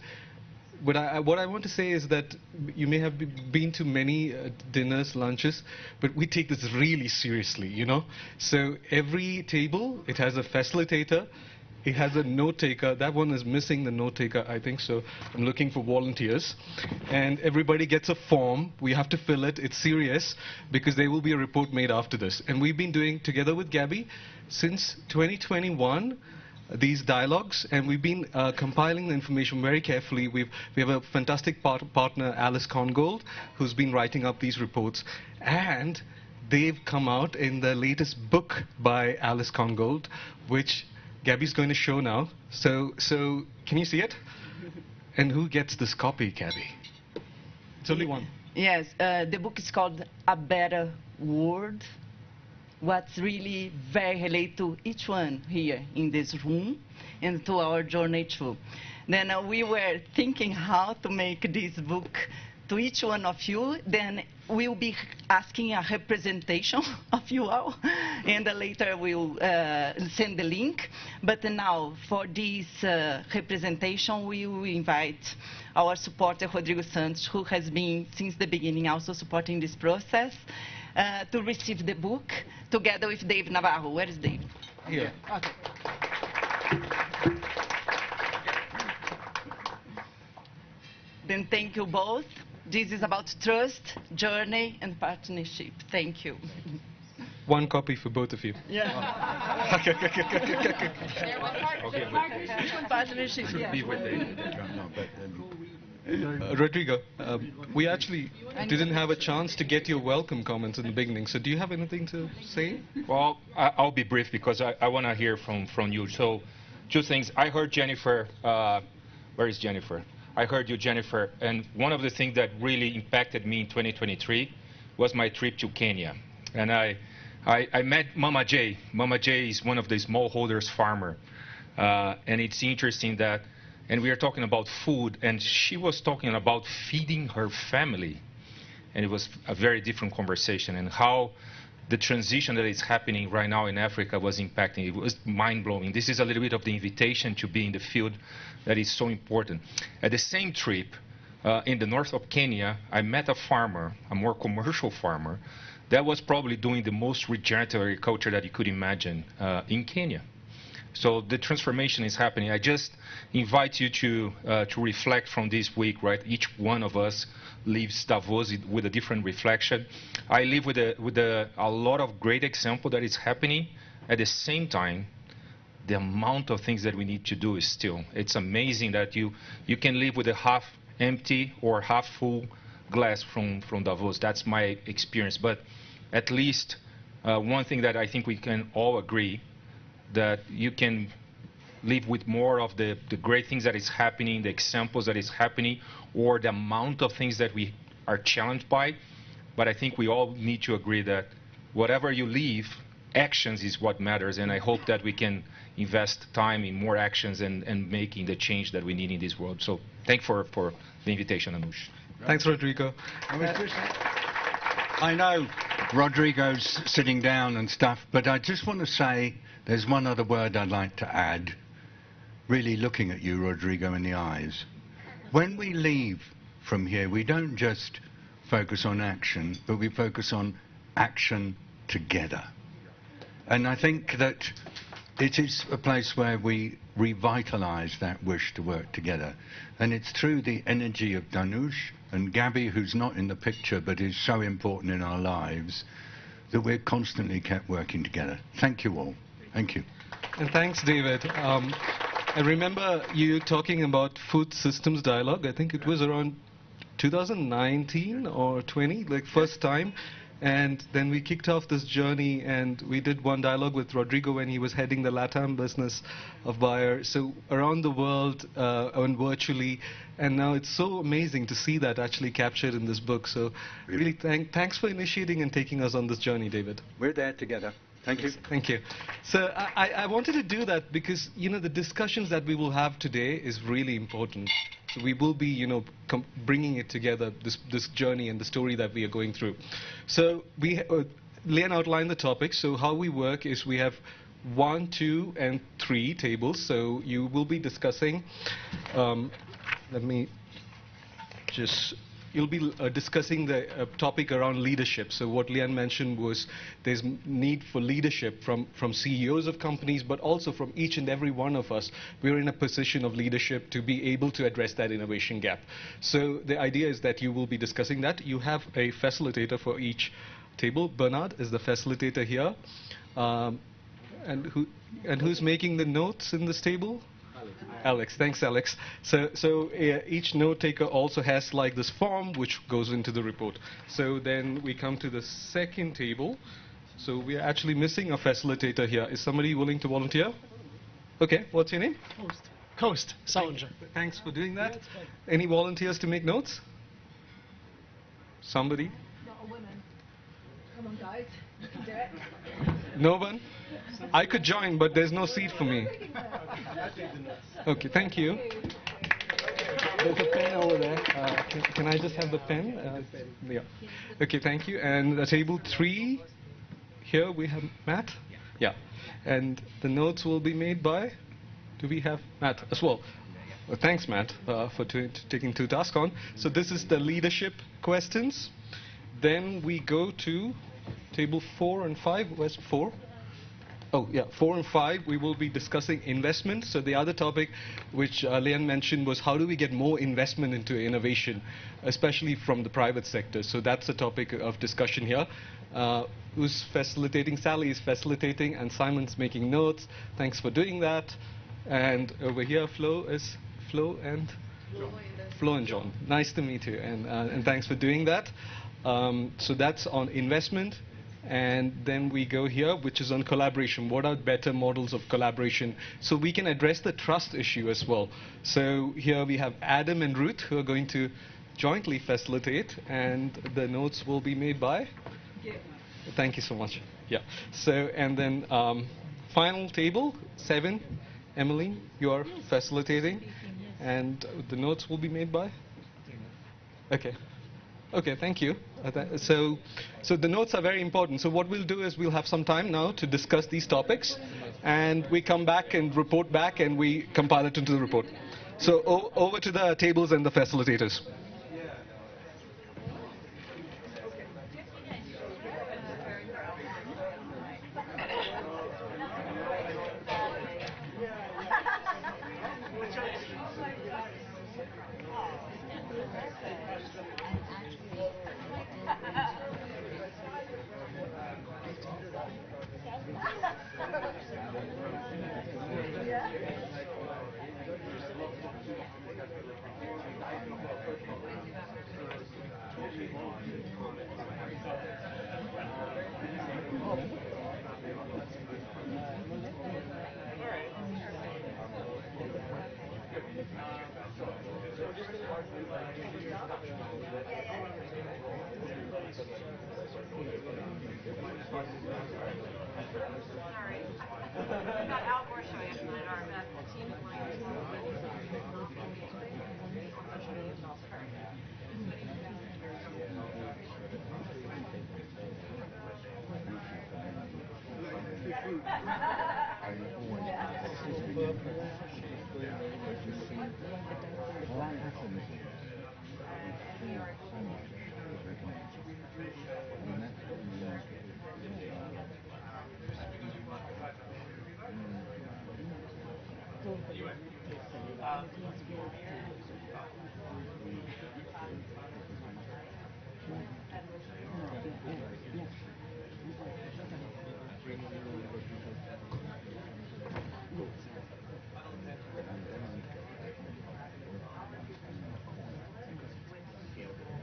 what I want to say is that you may have been to many dinners, lunches, but we take this really seriously, you know. So every table, it has a facilitator, it has a note taker. That one is missing the note taker, I think, so I'm looking for volunteers. And everybody gets a form. We have to fill it. It's serious because there will be a report made after this. And we've been doing, together with Gabby, since 2021, these dialogues, and we've been compiling the information very carefully. We have a fantastic partner, Alice Congold, who's been writing up these reports, and they've come out in the latest book by Alice Congold, which Gabby's going to show now. So can you see it? And who gets this copy, Gabby? It's only one. Yes, the book is called A Better World. What's really very related to each one here in this room and to our journey too. Then we were thinking how to make this book to each one of you. Then we'll be asking a representation of you all, and later we'll send the link. But now for this representation, we will invite our supporter, Rodrigo Santos, who has been since the beginning also supporting this process, to receive the book together with Dave Navarro. Where is Dave? Here. Okay. Then thank you both. This is about trust, journey, and partnership. Thank you. One copy for both of you. Yeah. Partnership. Should be with Rodrigo, we actually didn't have a chance to get your welcome comments in the beginning, so do you have anything to say? Well, I'll be brief because I want to hear from you. So, two things. I heard Jennifer. Where is Jennifer? I heard you, Jennifer, and one of the things that really impacted me in 2023 was my trip to Kenya. And I met Mama J. Mama J is one of the smallholders farmer. And it's interesting that, and we are talking about food, and she was talking about feeding her family. And it was a very different conversation, and how the transition that is happening right now in Africa was impacting. It was mind-blowing. This is a little bit of the invitation to be in the field that is so important. At the same trip, in the north of Kenya, I met a farmer, a more commercial farmer, that was probably doing the most regenerative agriculture that you could imagine in Kenya. So the transformation is happening. I just invite you to reflect from this week, right? Each one of us leaves Davos with a different reflection. I live with a lot of great example that is happening. At the same time, the amount of things that we need to do is still. It's amazing that you can live with a half empty or half full glass from Davos. That's my experience. But at least one thing that I think we can all agree, that you can live with more of the great things that is happening, the examples that is happening, or the amount of things that we are challenged by. But I think we all need to agree that whatever you leave, actions is what matters. And I hope that we can invest time in more actions and making the change that we need in this world. So thank you for the invitation, Anush. Thanks, Rodrigo. I know Rodrigo's sitting down and stuff, but I just want to say there's one other word I'd like to add, really looking at you, Rodrigo, in the eyes. When we leave from here, we don't just focus on action, but we focus on action together. And I think that it is a place where we revitalize that wish to work together. And it's through the energy of Danush and Gabby, who's not in the picture but is so important in our lives, that we're constantly kept working together. Thank you all. Thank you. And thanks, David. I remember you talking about food systems dialogue. I think it was around 2019 or 20, like first time. And then we kicked off this journey, and we did one dialogue with Rodrigo when he was heading the LATAM business of Bayer. So around the world and virtually, and now it's so amazing to see that actually captured in this book. So really thanks for initiating and taking us on this journey, David. We're there together. Thank you. Thank you. So I wanted to do that because, you know, the discussions that we will have today is really important. So we will be, you know, bringing it together, this journey and the story that we are going through. So Leanne outlined the topic. So how we work is we have 1, 2, and 3 tables. So you will be discussing, let me just... You'll be discussing the topic around leadership. So what Leanne mentioned was there's need for leadership from CEOs of companies, but also from each and every one of us. We're in a position of leadership to be able to address that innovation gap. So the idea is that you will be discussing that. You have a facilitator for each table. Bernard is the facilitator here. And who's making the notes in this table? Alex. Thanks, Alex. So each note taker also has like this form which goes into the report. So then we come to the second table. So we are actually missing a facilitator here. Is somebody willing to volunteer? Okay, what's your name? Coast, Salinger. Thanks for doing that. Any volunteers to make notes? Somebody? Come on, guys. Do it. No one? I could join, but there's no seat for me. Okay, thank you. There's a pen over there. Can I just have the pen? Yeah. Okay, thank you. And table 3, here we have Matt. Yeah. And the notes will be made by, do we have Matt as well? Well, thanks, Matt, for taking 2 tasks on. So this is the leadership questions. Then we go to table 4 and 5. Where's 4? Oh, yeah, 4 and 5, we will be discussing investment. So the other topic which Leanne mentioned was how do we get more investment into innovation, especially from the private sector. So that's a topic of discussion here. Who's facilitating? Sally is facilitating, and Simon's making notes. Thanks for doing that. And over here, Flo and John. Nice to meet you, and thanks for doing that. So that's on investment. And then we go here, which is on collaboration. What are better models of collaboration? So we can address the trust issue as well. So here we have Adam and Ruth who are going to jointly facilitate, and the notes will be made by? Yeah. Thank you so much. Yeah. So, and then final table, 7. Emily, you are facilitating, and the notes will be made by? Okay. Okay, thank you. So the notes are very important. So what we'll do is we'll have some time now to discuss these topics, and we come back and report back, and we compile it into the report. So over to the tables and the facilitators.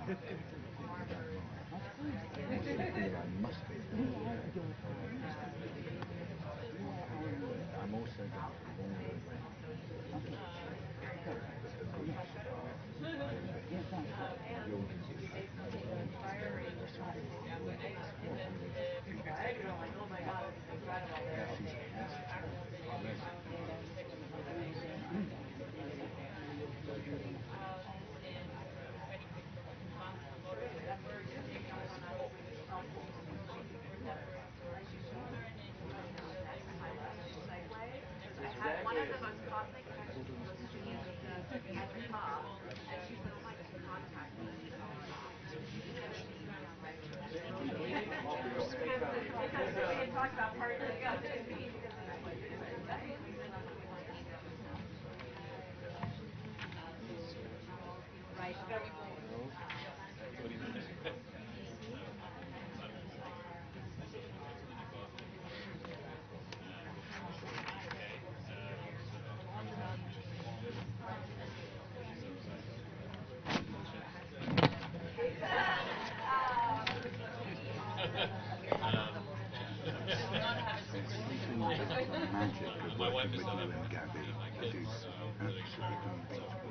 I'm also going Oh my God, this is incredible. I had one of the most costly connections was Steve at the top, and she said, "Oh my, can you contact me?" Because we had talked about partnering up. Right. magic of working with you and Gabby. It is absolutely unbeatable.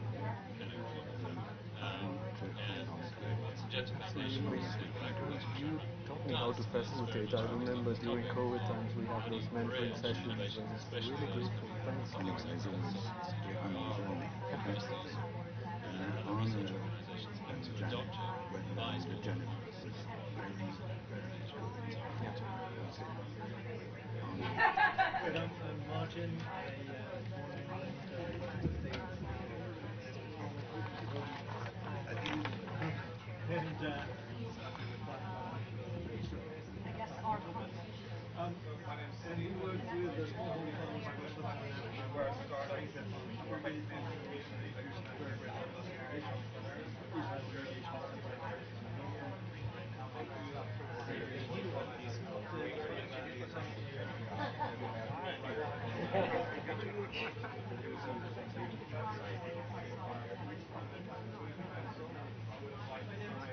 You taught me how to facilitate. I remember during COVID times we have those mentoring sessions, and it's really grateful. Thanks. Anyway, there's always learning. Anna and Janet went along with Jennifer. It was very, very important. Good, I'm Martin. I was born in England, United States. And and we work with the smallholder farmers in Western Africa. We're based in very great industrialization. We have irrigation centers in Namibia.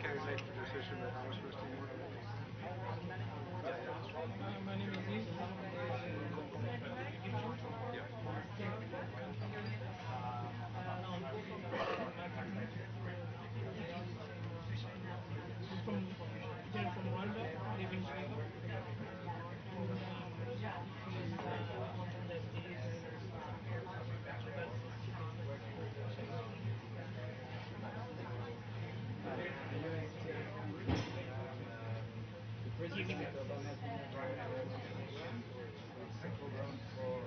Can you make the decision that I was supposed to work with? My name is Yves. From Rwanda, live in Geneva. The president of Amazon program for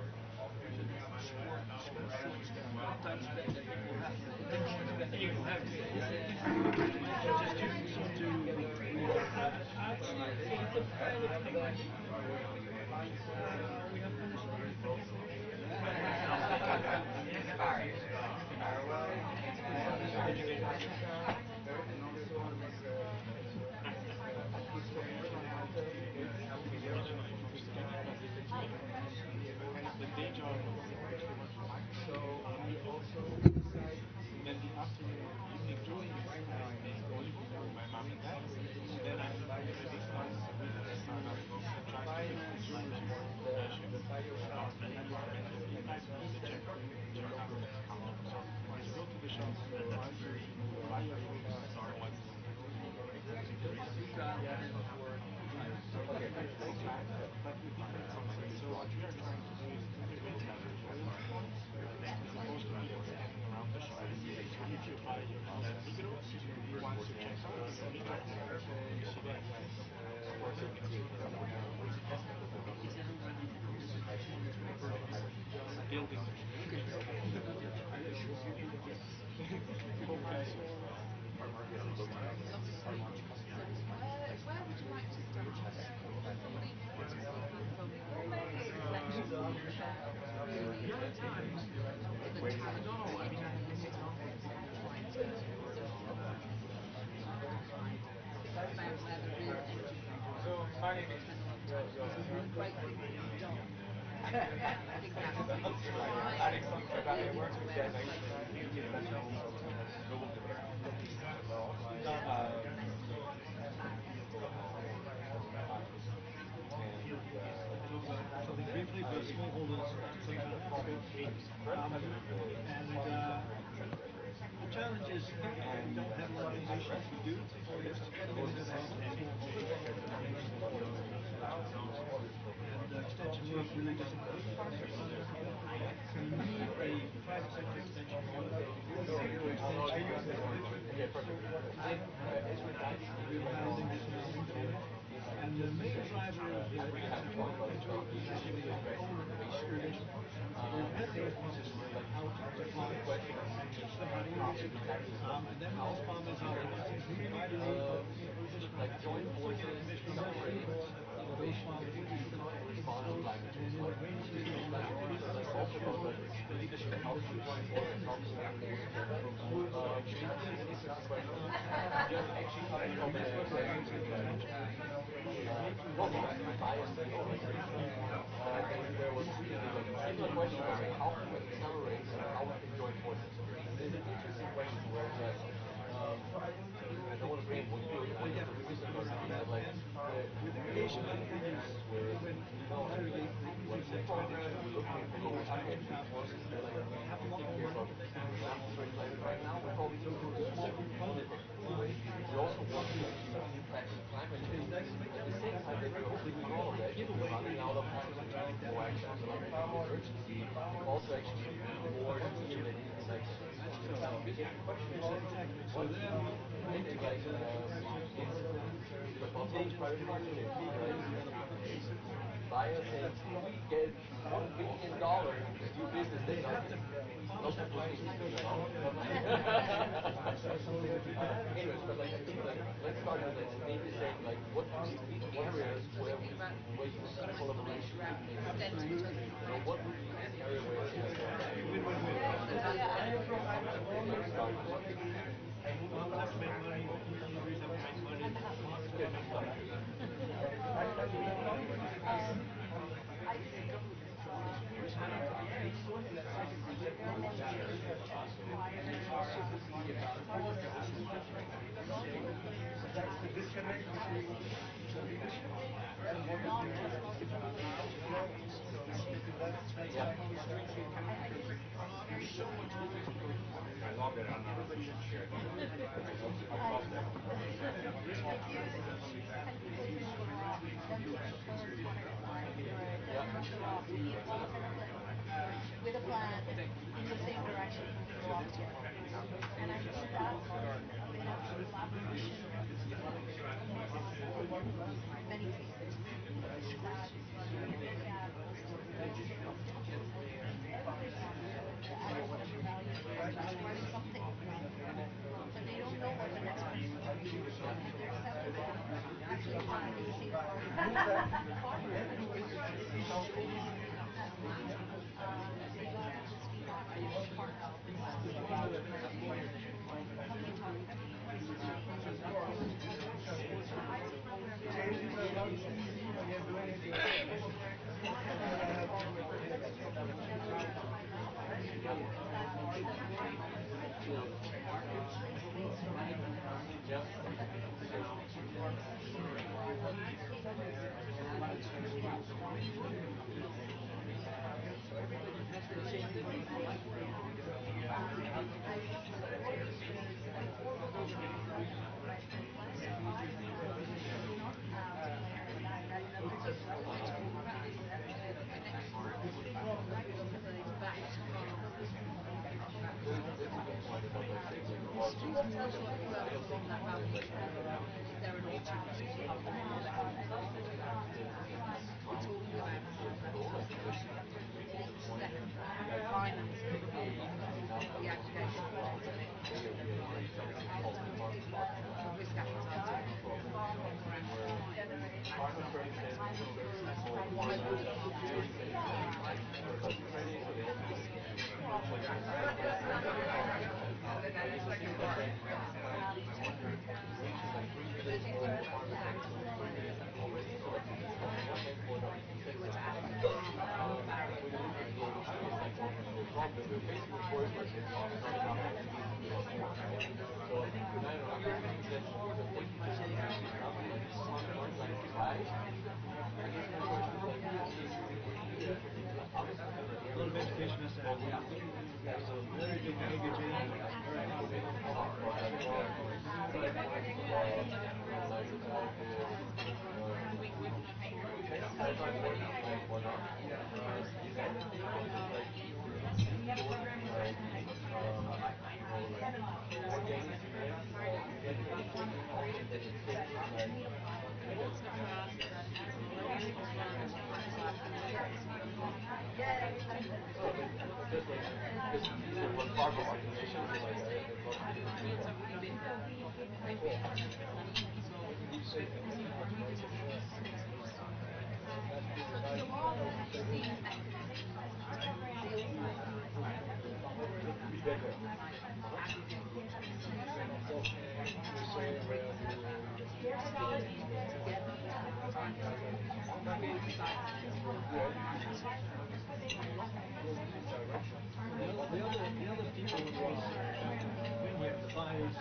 the day job so I also decide then the afternoon or evening job is I make only for my mom and dad, and then I'm ready once a week or startup trying to make consumers more environmentally friendly in the checkout. So when you go to the shops, you buy your products, but with different concepts. So what we are trying to do is innovate like as opposed to people standing around the shop. If you buy your house in Migros, once you check out, you don't need to you see that building So my name is Alexandre, I work with Dennis. Briefly for smallholders, talking about scope 8. The challenge is we don't have a lot of patience. We do, so we have to split them into smallholders and extension work really doesn't work. So you need a private sector extension work to extend we're housing this now into it. And the main driver of the is actually the owner of the school who has the responsibility of how to farm, teach them how to irrigate. And then when those farmers are able to, we do believe that we should also get permission from the state board for those farmers to use the and then in the rainy season, the leadership helps you there was a question was how can we accelerate and how we can join forces. It's an interesting question where I don't want to bring what you but like the irrigation where what's the program we're looking at the we have a lot more money. Right now we're probably doing small projects. We also want to impact climate change. At the same time that we're hoping on all of that, we're running out of time to go actions like urgency, also actually more here than anything like that. The question is what do you maybe like the private partnership, Bayer saying we get $1 billion to do business, then not to put anyways, but like I think like let's start with like maybe saying like what areas where you see collaboration would make sense. What would be an area where you see farmers make money, deliveries don't make money, farmers don't make money. That's the disconnect between the leadership and what the people that's why we strengthen I love that everybody should share. I love that. With a plan in the same direction, we can go off together. And I think that's a bit of collaboration in many cases. That you look at agriculture values something, but they don't know what the next one is going to do. They're actually trying to see the farmer. They don't have this feedback from the farmer. changes are not easy when you're doing it problem we're facing, of course, but it's not enough to do a lot more, right? So I really think that the technical solution is not really smart like AI. I guess my question is like, how is it going to A lot of education has to happen. So very big packaging, very hard to one part of automation, so like I'd love to do that. Be better. The other people who are been here, the buyers,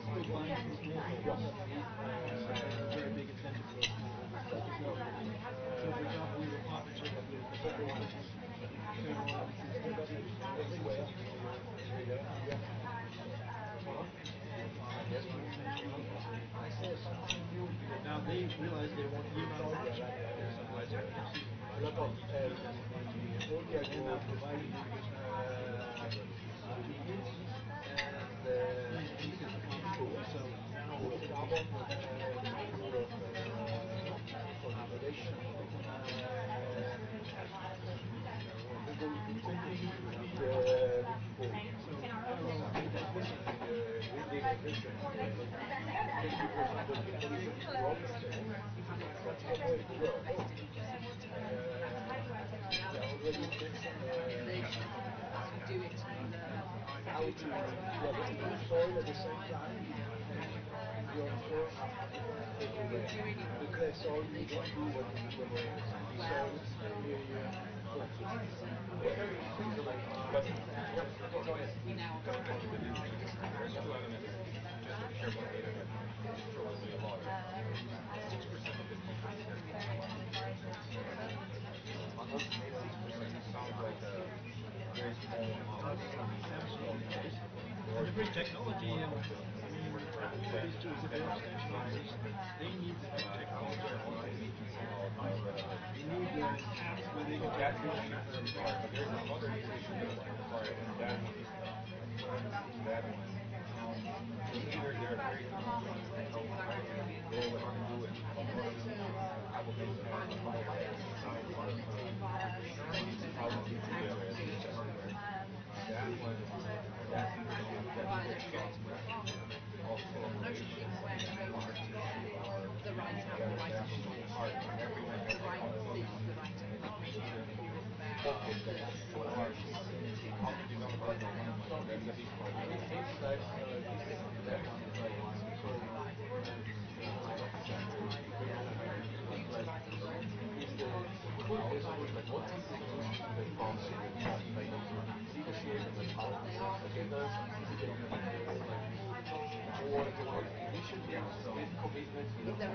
still buying from small companies. There's a very big incentive for us to sell. So for example, we have a partnership with the federal business turnaround now they realize they want new manufacturing, otherwise they're going to see A lot of audio and now providing them with mediums and so now for innovation, how to soil at the same time. You're sure the clay soil you don't do what you do on the sandy soil. There's two elements, just to share one data that troubles me a lot. 6% of the companies have sounds like a very small amount. You bring technology in. I mean, all these tools, if they understand finances, they need technology. They need apps where they can calculate. But there's a cost issue that is required, and that one is tough. That one. Either they're very technology help, they know what to do, and I will make that side part of how to put together at least the hardware. That one, that software of collaboration part that is so hard for everyone has focus that is so hard how to develop that one. That's a big part. It seems like that one is like sorry. What is the solution to that problem? Like negotiating like how to work together, is it that you need more initiatives with commitments with the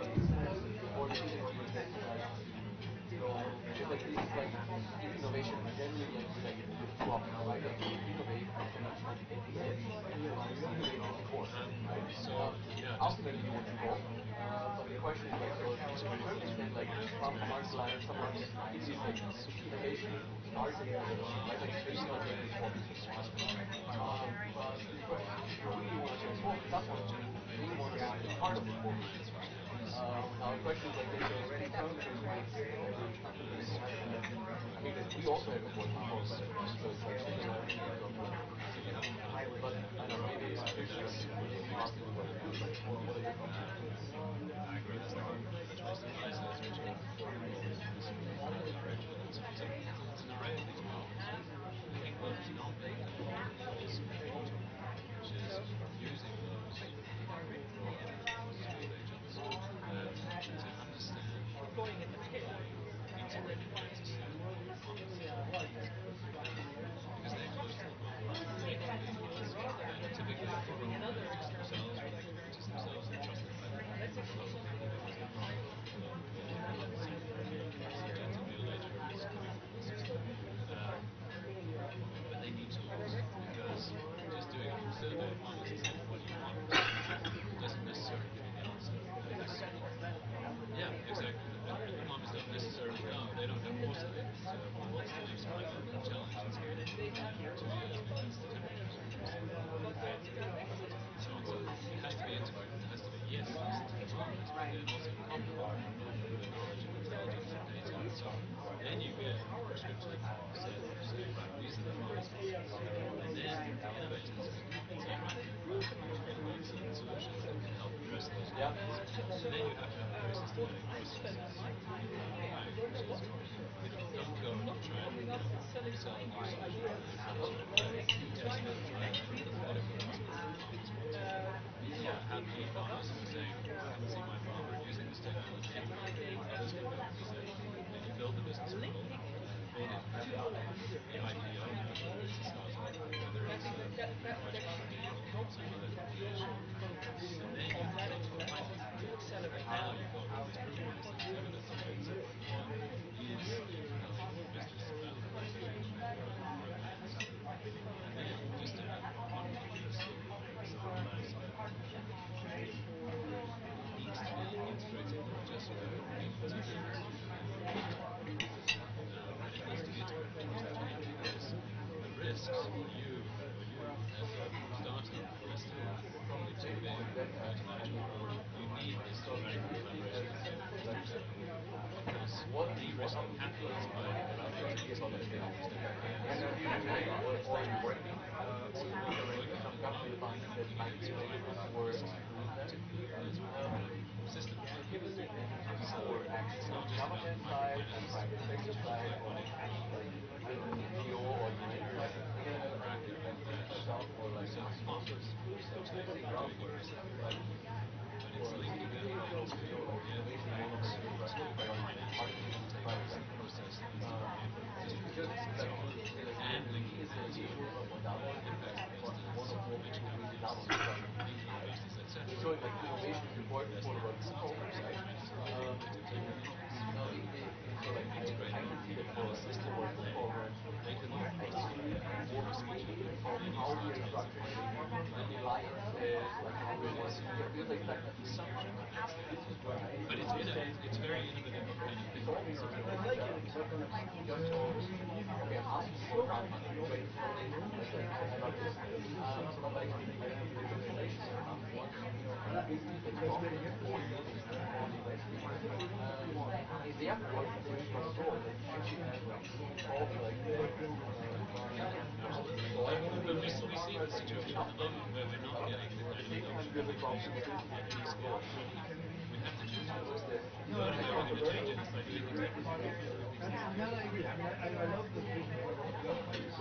business, or is it that because like this is like innovation generally like you have two options, either to innovate and innovate before, right? Ultimately you want to go, but the question is like, so to a certain extent, like from our side, someone this is like innovation starting right, like maybe not yet before. But the question is, if you really want to transform the platform, you really want to be part of the formation. Now the question is like, there's already countries with companies. I mean, we also have a working program, so it's like similar in terms of but I don't know, maybe it's possible what to do. Like, what are your thoughts? I agree. That's most of the research which are there's an array of these problems. The key word is not being involved is quantum, which is using those raw stage agents to understand the integrated data set of components So then you have to have a very systematic process buying process. You know, don't go and try and sell a new software straight away. Test it, try it, let it work on this particular. Have many farmers who are saying, I can see my farmer using this technology. Others come back and say, did you build the business model? Made it the IPO, whether it's a startup, whether it's a private equity or some other combination. And then you have transformative. Now you've got all these proof points, these evidence points. One is business development, growth plans, and then just to have one piece side by side. It needs to be integrated not just for people to but it needs to be integrated across the team because the risks for you as a startup are still probably too big to manage on your own. You need this very good collaboration between the teams to do so. Because de-risk and capitalize by creating this multi-step ideas, so we are working on completing this particular system. So it's not just about the money finance, it's not about money certain partners to doing the rest of it. But it's linking that into scope takers process distributors and so on, and linking it into impact investors, venture capitalists, angel investors, etc. There's startups, transformative technologies. Integrate it in a system where they can de-risk each other. Many startups are finding really somewhat complex. But it's innovative. It's very innovative kind of thinking. But we see the situation at the moment where we're not getting the kind of adoption of innovations at these scales. We have to change it. The only way we're going to change it is by doing things differently. No, I agree. I mean, I love the vision of what the other place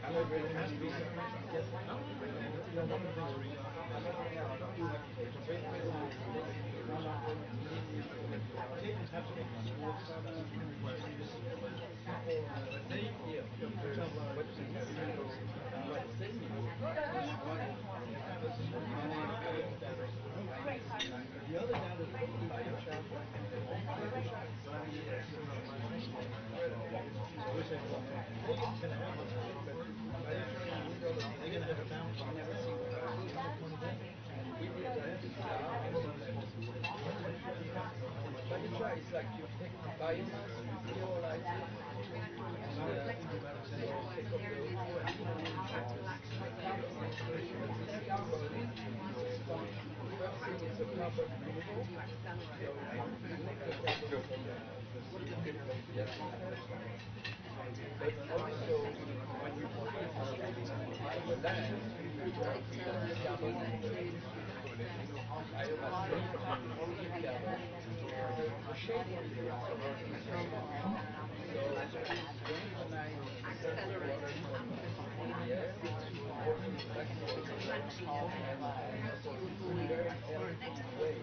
however, it has to be separated. You know, one of the things we changes have to be towards they, for example, our website, the other data is probably so we say, well, they can have this, but they're going to have a bounce. I've never seen the but you try, it's like you take the biomass, theorize it, take off the first thing is a carbon removal. But also, when you put it on the land, carbon the shape of the so when you accelerate from the air back to the very elegant way.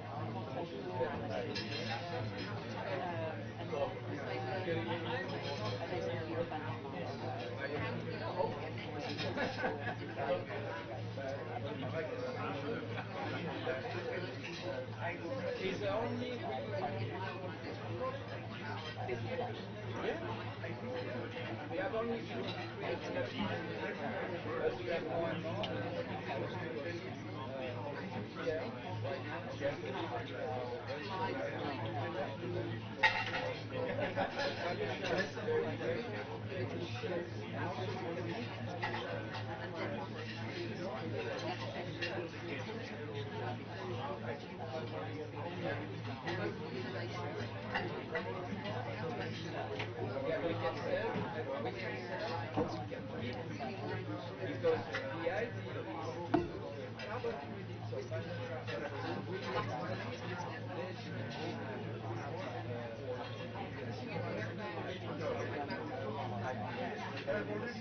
Is only we have only 53 but we have more and more right we can sell, because the idea is carbon credits or financial capital will Unless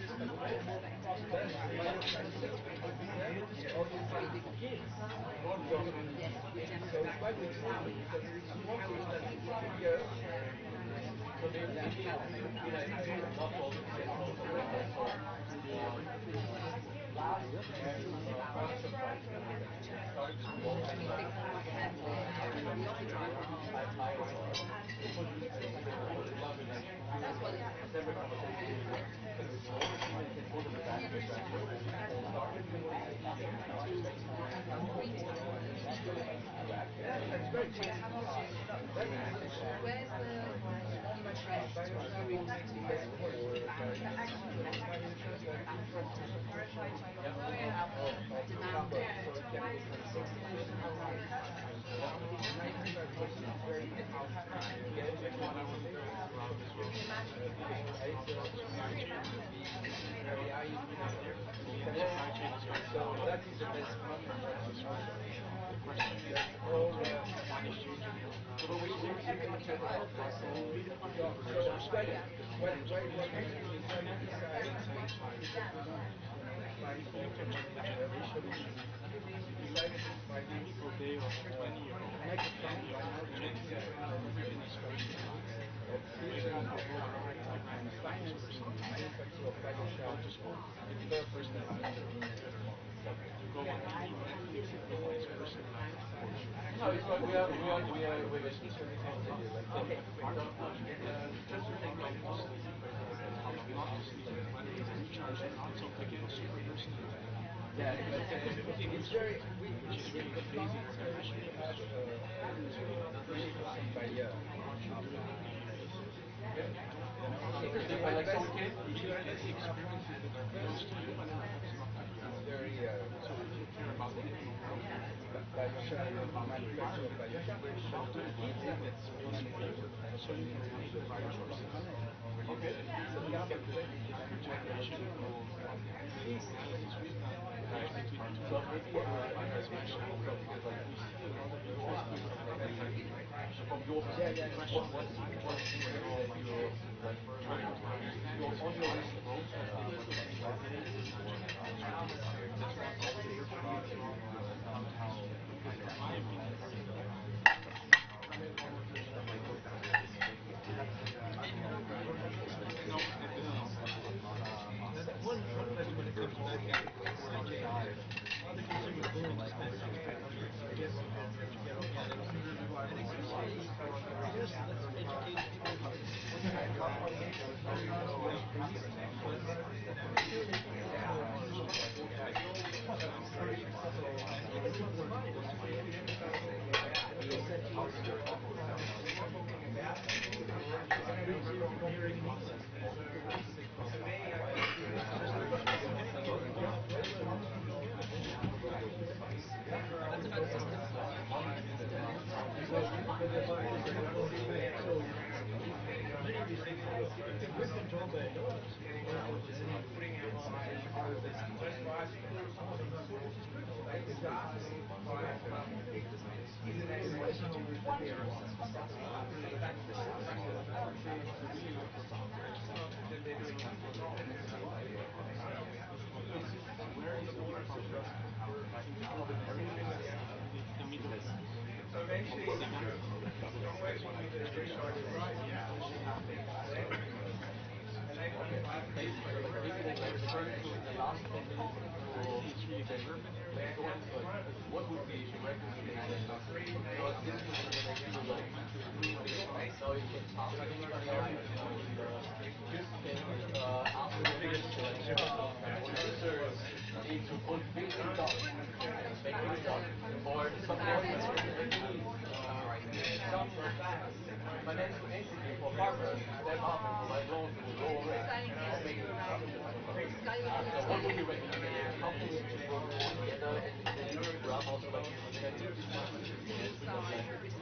you're reaching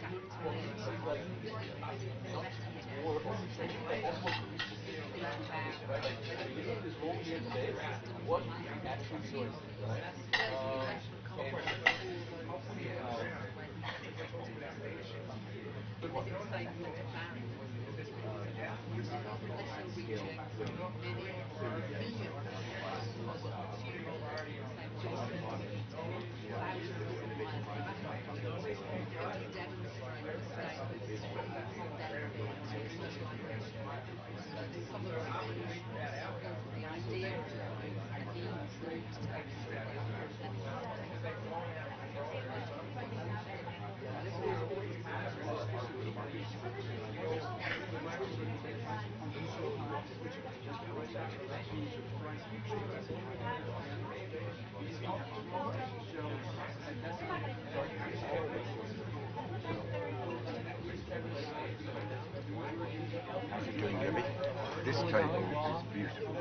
many table, which is beautiful.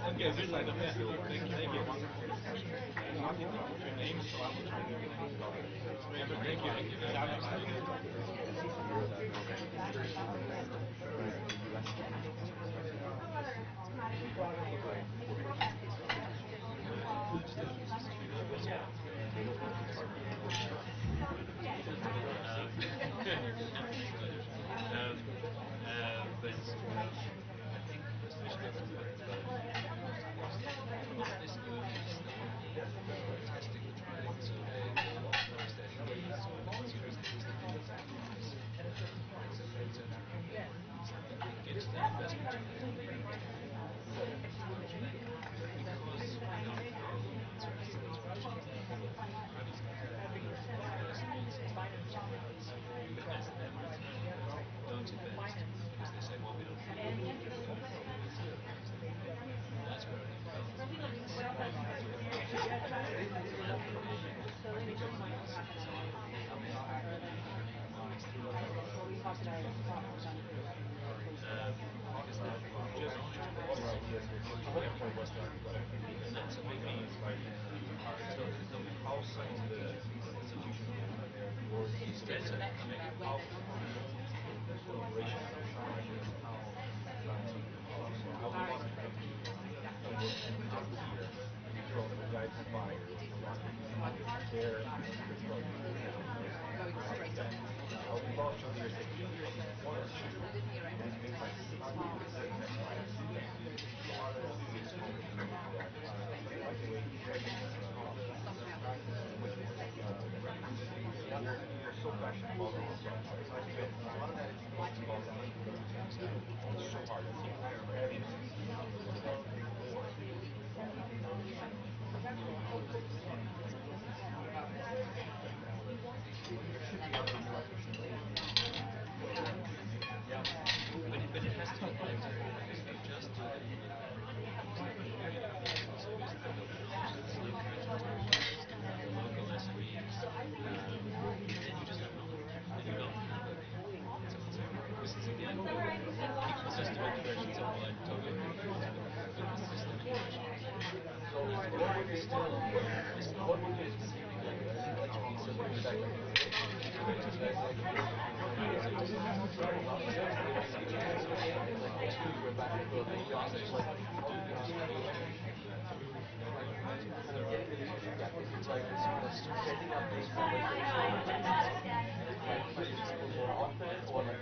Okay, this side of the field. Thank you for a wonderful discussion. Not yet asked your name, so I will try to give you a thank you. Down next to you. But I think especially about this early testing and trialing, so is there any consumers that is the need for these etc. Gets the investment to the because we don't know the answer to this question. Don't invest because they say, well, we don't know. That's where I and that's a big need. So also the institutional instead of coming out You're so passionate about all this stuff. A lot of that is mostly about the it's so hard. But it has to be voluntary because if you just do it you encourage them to invest in the local SMEs, then you just don't know. And you don't have a this is again keep the system integration simple. I totally agree with you. But the system integration So what would you like setting up these more often or like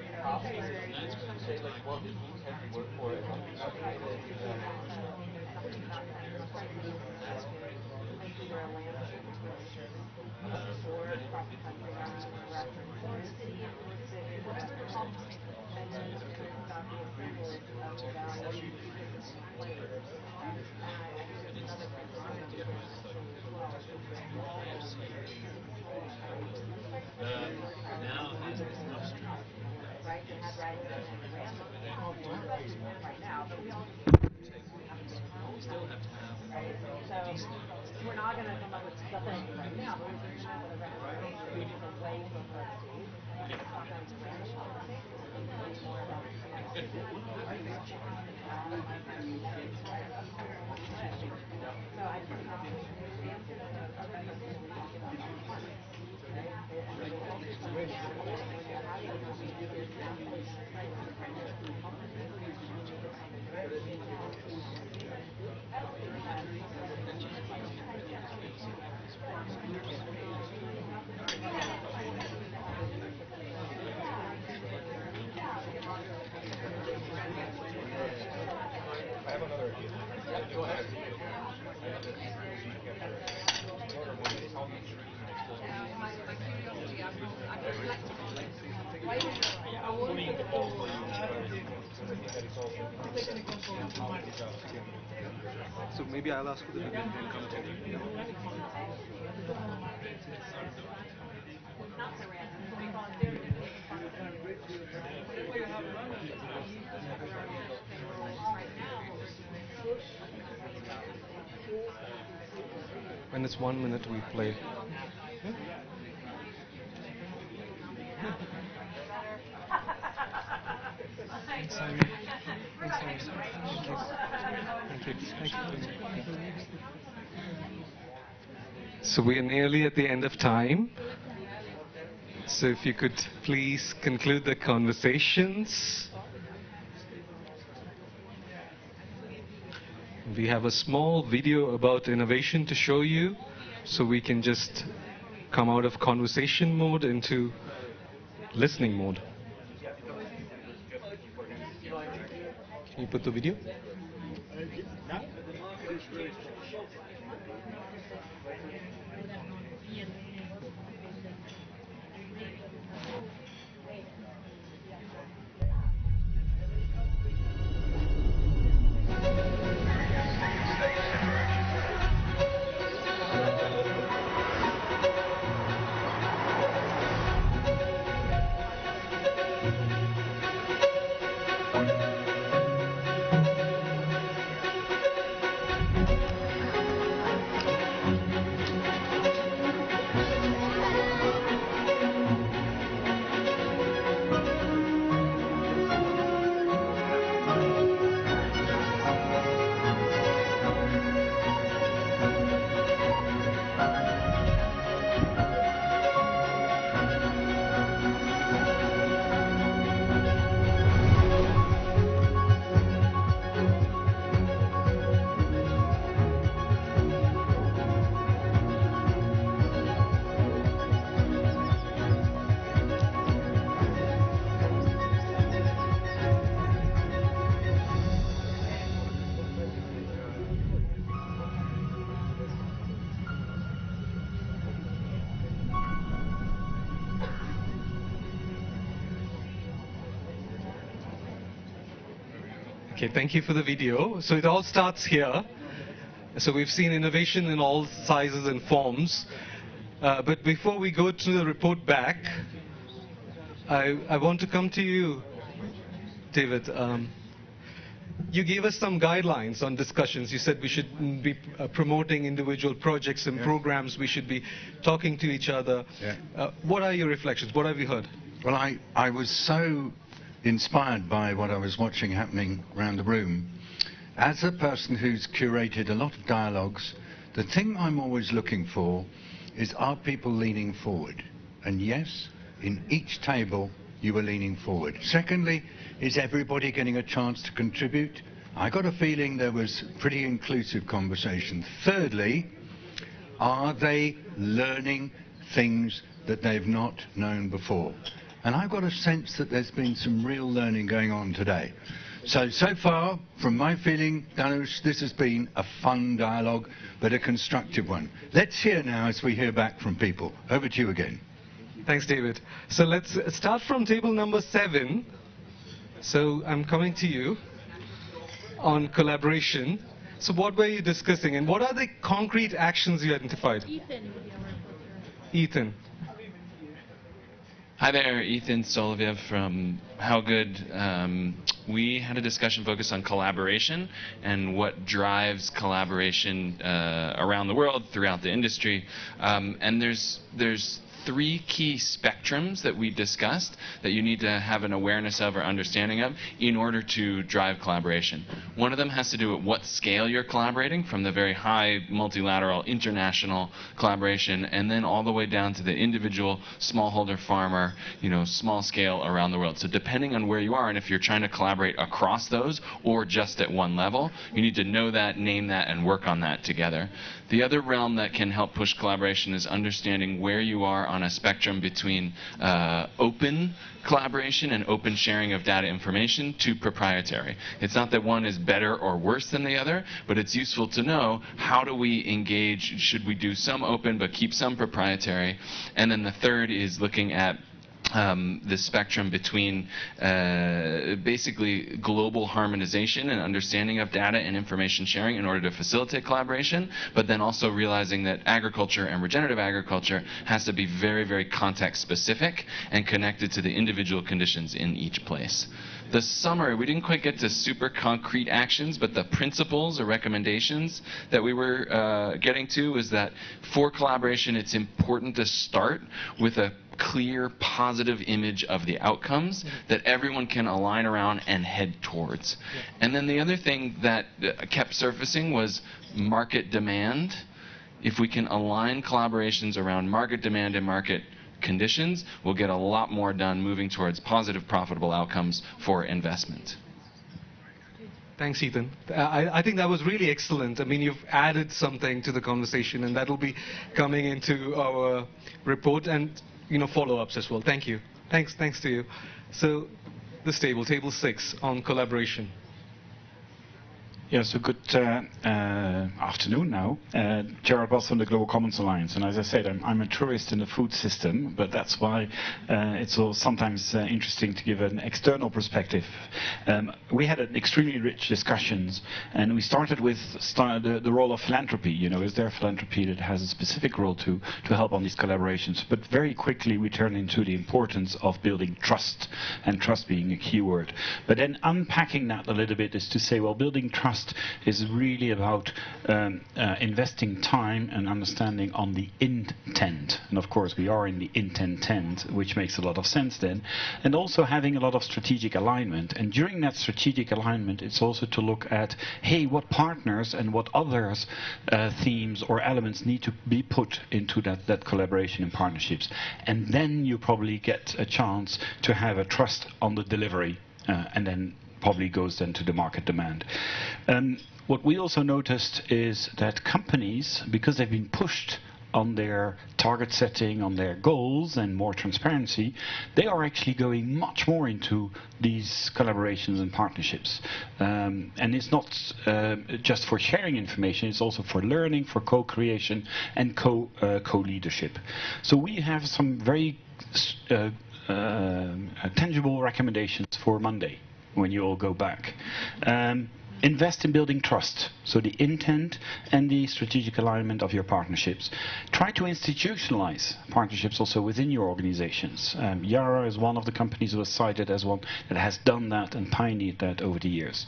say like well this means have to work for it. Now has its upstream. You still have to have decent We're not going to come up with something right now, but we can come up with a recommendation, which is a way for trustees to talk on grant policy and learn more about the So I just want to understand that other trustees will talk about our requirements. Right? And the culture is coming down when you're having a conversation, you're exactly going to try to come up with things that you need to have a very challenging conversation. I have another idea. Yeah, go ahead. So maybe I'll ask for the video and come to you. Not the random. We volunteer to make fun of them. When it's 1 minute, we play. Thanks, Simon. Thanks, Simon. Thank you. Thank you. Thank you. So we are nearly at the end of time. So if you could please conclude the conversations. We have a small video about innovation to show you, so we can just come out of conversation mode into listening mode. Can you put the video? Okay, thank you for the video. So it all starts here. So we've seen innovation in all sizes and forms. But before we go to the report back, I want to come to you, David. You gave us some guidelines on discussions. You said we should be promoting individual projects and programs. We should be talking to each other. Yeah. What are your reflections? What have you heard? Well, I was so inspired by what I was watching happening around the room. As a person who's curated a lot of dialogues, the thing I'm always looking for is, are people leaning forward? And yes, in each table you were leaning forward. Secondly, is everybody getting a chance to contribute? I got a feeling there was pretty inclusive conversation. Thirdly, are they learning things that they've not known before? And I've got a sense that there's been some real learning going on today. So far, from my feeling, Danush, this has been a fun dialogue, but a constructive one. Let's hear now as we hear back from people. Over to you again. Thanks, David. So let's start from table number 7. So I'm coming to you on collaboration. So what were you discussing, and what are the concrete actions you identified? Ethan. Hi there, Ethan Soloviev from How Good. We had a discussion focused on collaboration and what drives collaboration around the world, throughout the industry. And there's 3 key spectrums that we discussed that you need to have an awareness of or understanding of in order to drive collaboration. One of them has to do with what scale you're collaborating, from the very high multilateral international collaboration and then all the way down to the individual smallholder farmer, small scale around the world. So depending on where you are and if you're trying to collaborate across those or just at one level, you need to know that, name that, and work on that together. The other realm that can help push collaboration is understanding where you are on a spectrum between open collaboration and open sharing of data information to proprietary. It's not that one is better or worse than the other, but it's useful to know, how do we engage? Should we do some open but keep some proprietary? And then the third is looking at the spectrum between basically global harmonization and understanding of data and information sharing in order to facilitate collaboration, but then also realizing that agriculture and regenerative agriculture has to be very, very context specific and connected to the individual conditions in each place. The summary, we didn't quite get to super concrete actions, but the principles or recommendations that we were getting to is that for collaboration, it's important to start with a clear, positive image of the outcomes that everyone can align around and head towards. And then the other thing that kept surfacing was market demand. If we can align collaborations around market demand and market conditions, we'll get a lot more done moving towards positive, profitable outcomes for investment. Thanks, Ethan. I think that was really excellent. I mean, you've added something to the conversation, and that will be coming into our report and follow-ups as well. Thank you. Thanks to you. So, this table 6 on collaboration. Yeah, so good afternoon now. Gerard Boss from the Global Commons Alliance, and as I said, I'm a tourist in the food system, but that's why it's sometimes interesting to give an external perspective. We had an extremely rich discussions, and we started with the role of philanthropy. Is there philanthropy that has a specific role to help on these collaborations? But very quickly we turned into the importance of building trust, and trust being a key word. But then unpacking that a little bit is to say, well, building trust is really about investing time and understanding on the intent. And of course we are in the intent, which makes a lot of sense then. And also having a lot of strategic alignment. And during that strategic alignment, it's also to look at, hey, what partners and what others themes or elements need to be put into that collaboration and partnerships. And then you probably get a chance to have a trust on the delivery, and then probably goes then to the market demand. What we also noticed is that companies, because they've been pushed on their target setting, on their goals and more transparency, they are actually going much more into these collaborations and partnerships. And it's not just for sharing information, it's also for learning, for co-creation and co-leadership. So we have some very tangible recommendations for Monday, when you all go back. Invest in building trust, so the intent and the strategic alignment of your partnerships. Try to institutionalize partnerships also within your organizations. Yara is one of the companies who was cited as one that has done that and pioneered that over the years.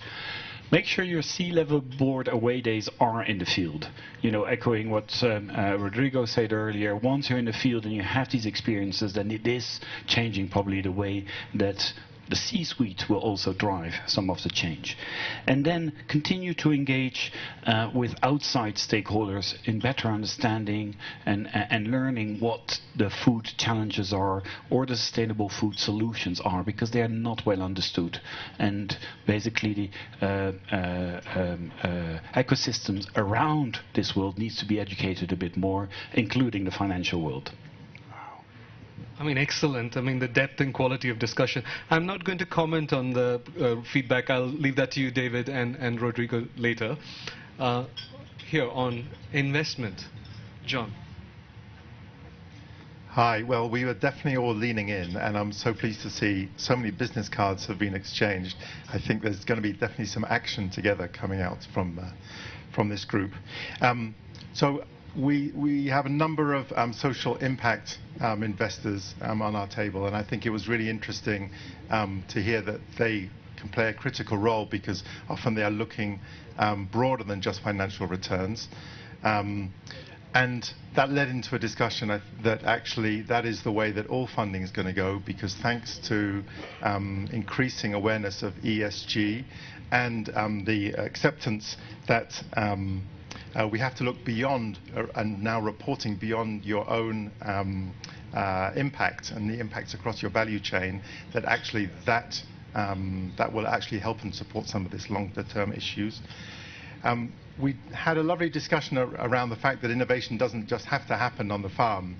Make sure your C-level board away days are in the field. Echoing what Rodrigo said earlier, once you're in the field and you have these experiences, then it is changing probably the way that the C-suite will also drive some of the change. And then continue to engage with outside stakeholders in better understanding and learning what the food challenges are or the sustainable food solutions are, because they are not well understood. And basically the ecosystems around this world needs to be educated a bit more, including the financial world. I mean, excellent. I mean, the depth and quality of discussion. I'm not going to comment on the feedback. I'll leave that to you, David and Rodrigo, later. Here on investment. John. Hi. Well, we were definitely all leaning in, and I'm so pleased to see so many business cards have been exchanged. I think there's going to be definitely some action together coming out from this group. We have a number of social impact investors on our table, and I think it was really interesting to hear that they can play a critical role, because often they are looking broader than just financial returns. And that led into a discussion that actually that is the way that all funding is going to go, because thanks to increasing awareness of ESG and the acceptance that we have to look beyond and now reporting beyond your own impact and the impacts across your value chain, that actually that will actually help and support some of these longer term issues. We had a lovely discussion around the fact that innovation doesn't just have to happen on the farm.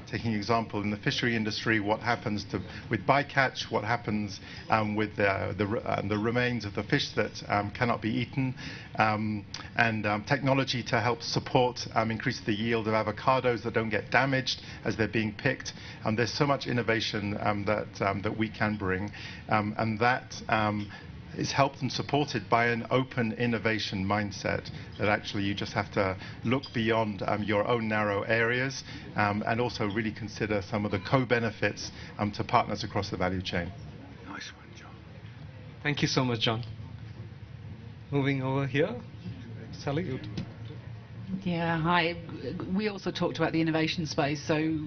Taking an example, in the fishery industry, what happens with bycatch, what happens with the remains of the fish that cannot be eaten, and technology to help support increase the yield of avocados that don't get damaged as they're being picked. There's so much innovation that we can bring, and that is helped and supported by an open innovation mindset, that actually you just have to look beyond your own narrow areas and also really consider some of the co-benefits to partners across the value chain. Nice one, John. Thank you so much, John. Moving over here, Sally. Yeah, hi. We also talked about the innovation space, so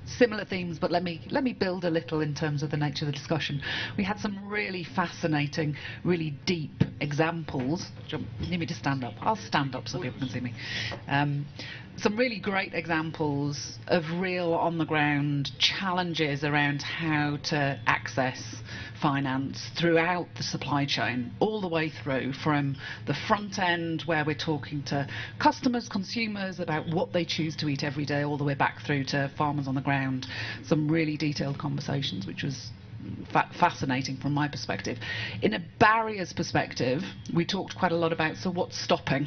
similar themes, but let me build a little in terms of the nature of the discussion. We had some really fascinating, really deep examples. You need me to stand up? I'll stand up so people can see me. Some really great examples of real on-the-ground challenges around how to access finance throughout the supply chain, all the way through from the front end where we're talking to customers, consumers about what they choose to eat every day, all the way back through to farmers on the ground. Some really detailed conversations, which was fascinating from my perspective. In a barriers perspective, we talked quite a lot about, so what's stopping?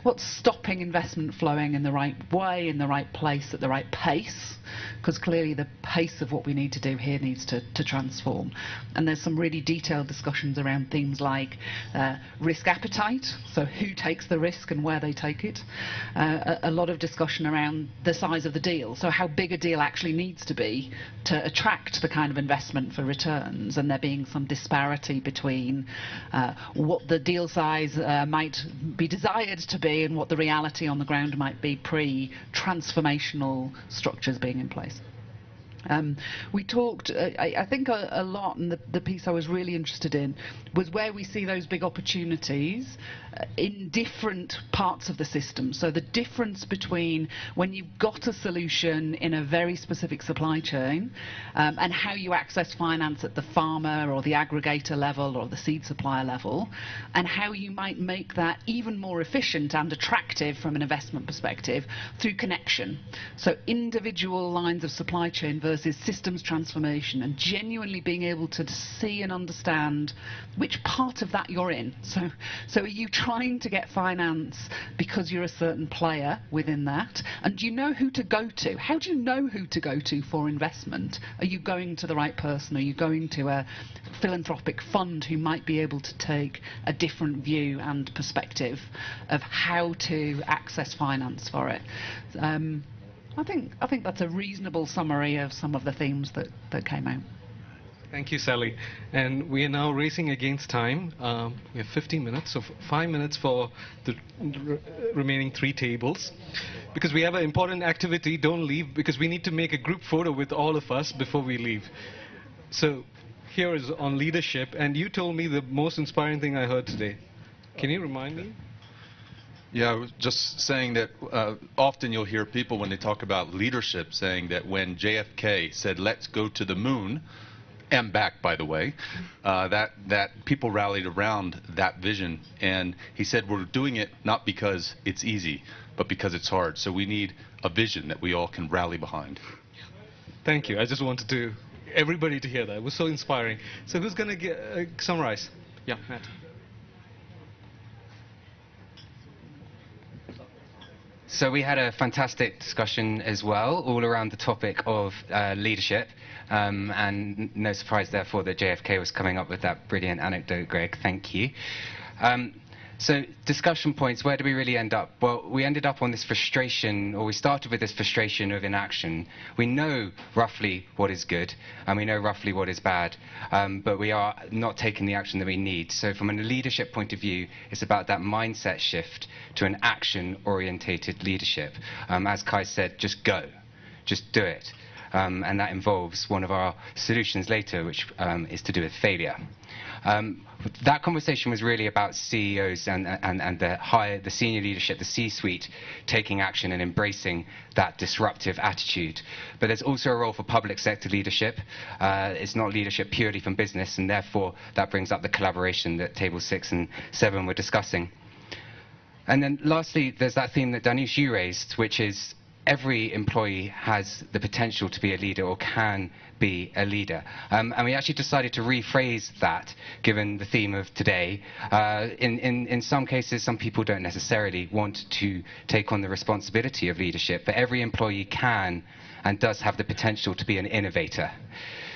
What's stopping investment flowing in the right way, in the right place, at the right pace? Because clearly the pace of what we need to do here needs to transform. And there's some really detailed discussions around themes like risk appetite, so who takes the risk and where they take it. A lot of discussion around the size of the deal, so how big a deal actually needs to be to attract the kind of investment for returns, and there being some disparity between what the deal size might be desired to be and what the reality on the ground might be pre-transformational structures being in place. We talked, I think, a lot, and the piece I was really interested in was where we see those big opportunities in different parts of the system. So the difference between when you've got a solution in a very specific supply chain and how you access finance at the farmer or the aggregator level or the seed supplier level, and how you might make that even more efficient and attractive from an investment perspective through connection. So individual lines of supply chain versus systems transformation, and genuinely being able to see and understand which part of that you're in. So are you trying to get finance because you're a certain player within that? And do you know who to go to? How do you know who to go to for investment? Are you going to the right person? Are you going to a philanthropic fund who might be able to take a different view and perspective of how to access finance for it? I think that's a reasonable summary of some of the themes that came out. Thank you, Sally. And we are now racing against time. We have 15 minutes, so 5 minutes for the remaining 3 tables. Because we have an important activity, don't leave, because we need to make a group photo with all of us before we leave. So here is on leadership, and you told me the most inspiring thing I heard today. Can you remind me? Yeah, I was just saying that often you'll hear people when they talk about leadership saying that when JFK said, "Let's go to the moon," and back, by the way, that people rallied around that vision. And he said, we're doing it not because it's easy, but because it's hard. So we need a vision that we all can rally behind. Thank you. I just wanted everybody to hear that. It was so inspiring. So who's going to summarize? Yeah, Matt. So we had a fantastic discussion as well, all around the topic of leadership. And no surprise, therefore, that JFK was coming up with that brilliant anecdote, Greg. Thank you. So discussion points, where do we really end up? Well, we ended up on this frustration, or we started with this frustration of inaction. We know roughly what is good, and we know roughly what is bad, but we are not taking the action that we need. So from a leadership point of view, it's about that mindset shift to an action-orientated leadership. As Kai said, just go. Just do it. And that involves one of our solutions later, which is to do with failure. That conversation was really about CEOs and the senior leadership, the C-suite, taking action and embracing that disruptive attitude. But there's also a role for public sector leadership. It's not leadership purely from business, and therefore that brings up the collaboration that Table 6 and 7 were discussing. And then lastly, there's that theme that Danush, you raised, which is every employee has the potential to be a leader or can be a leader. And we actually decided to rephrase that, given the theme of today. In some cases, some people don't necessarily want to take on the responsibility of leadership, but every employee can and does have the potential to be an innovator.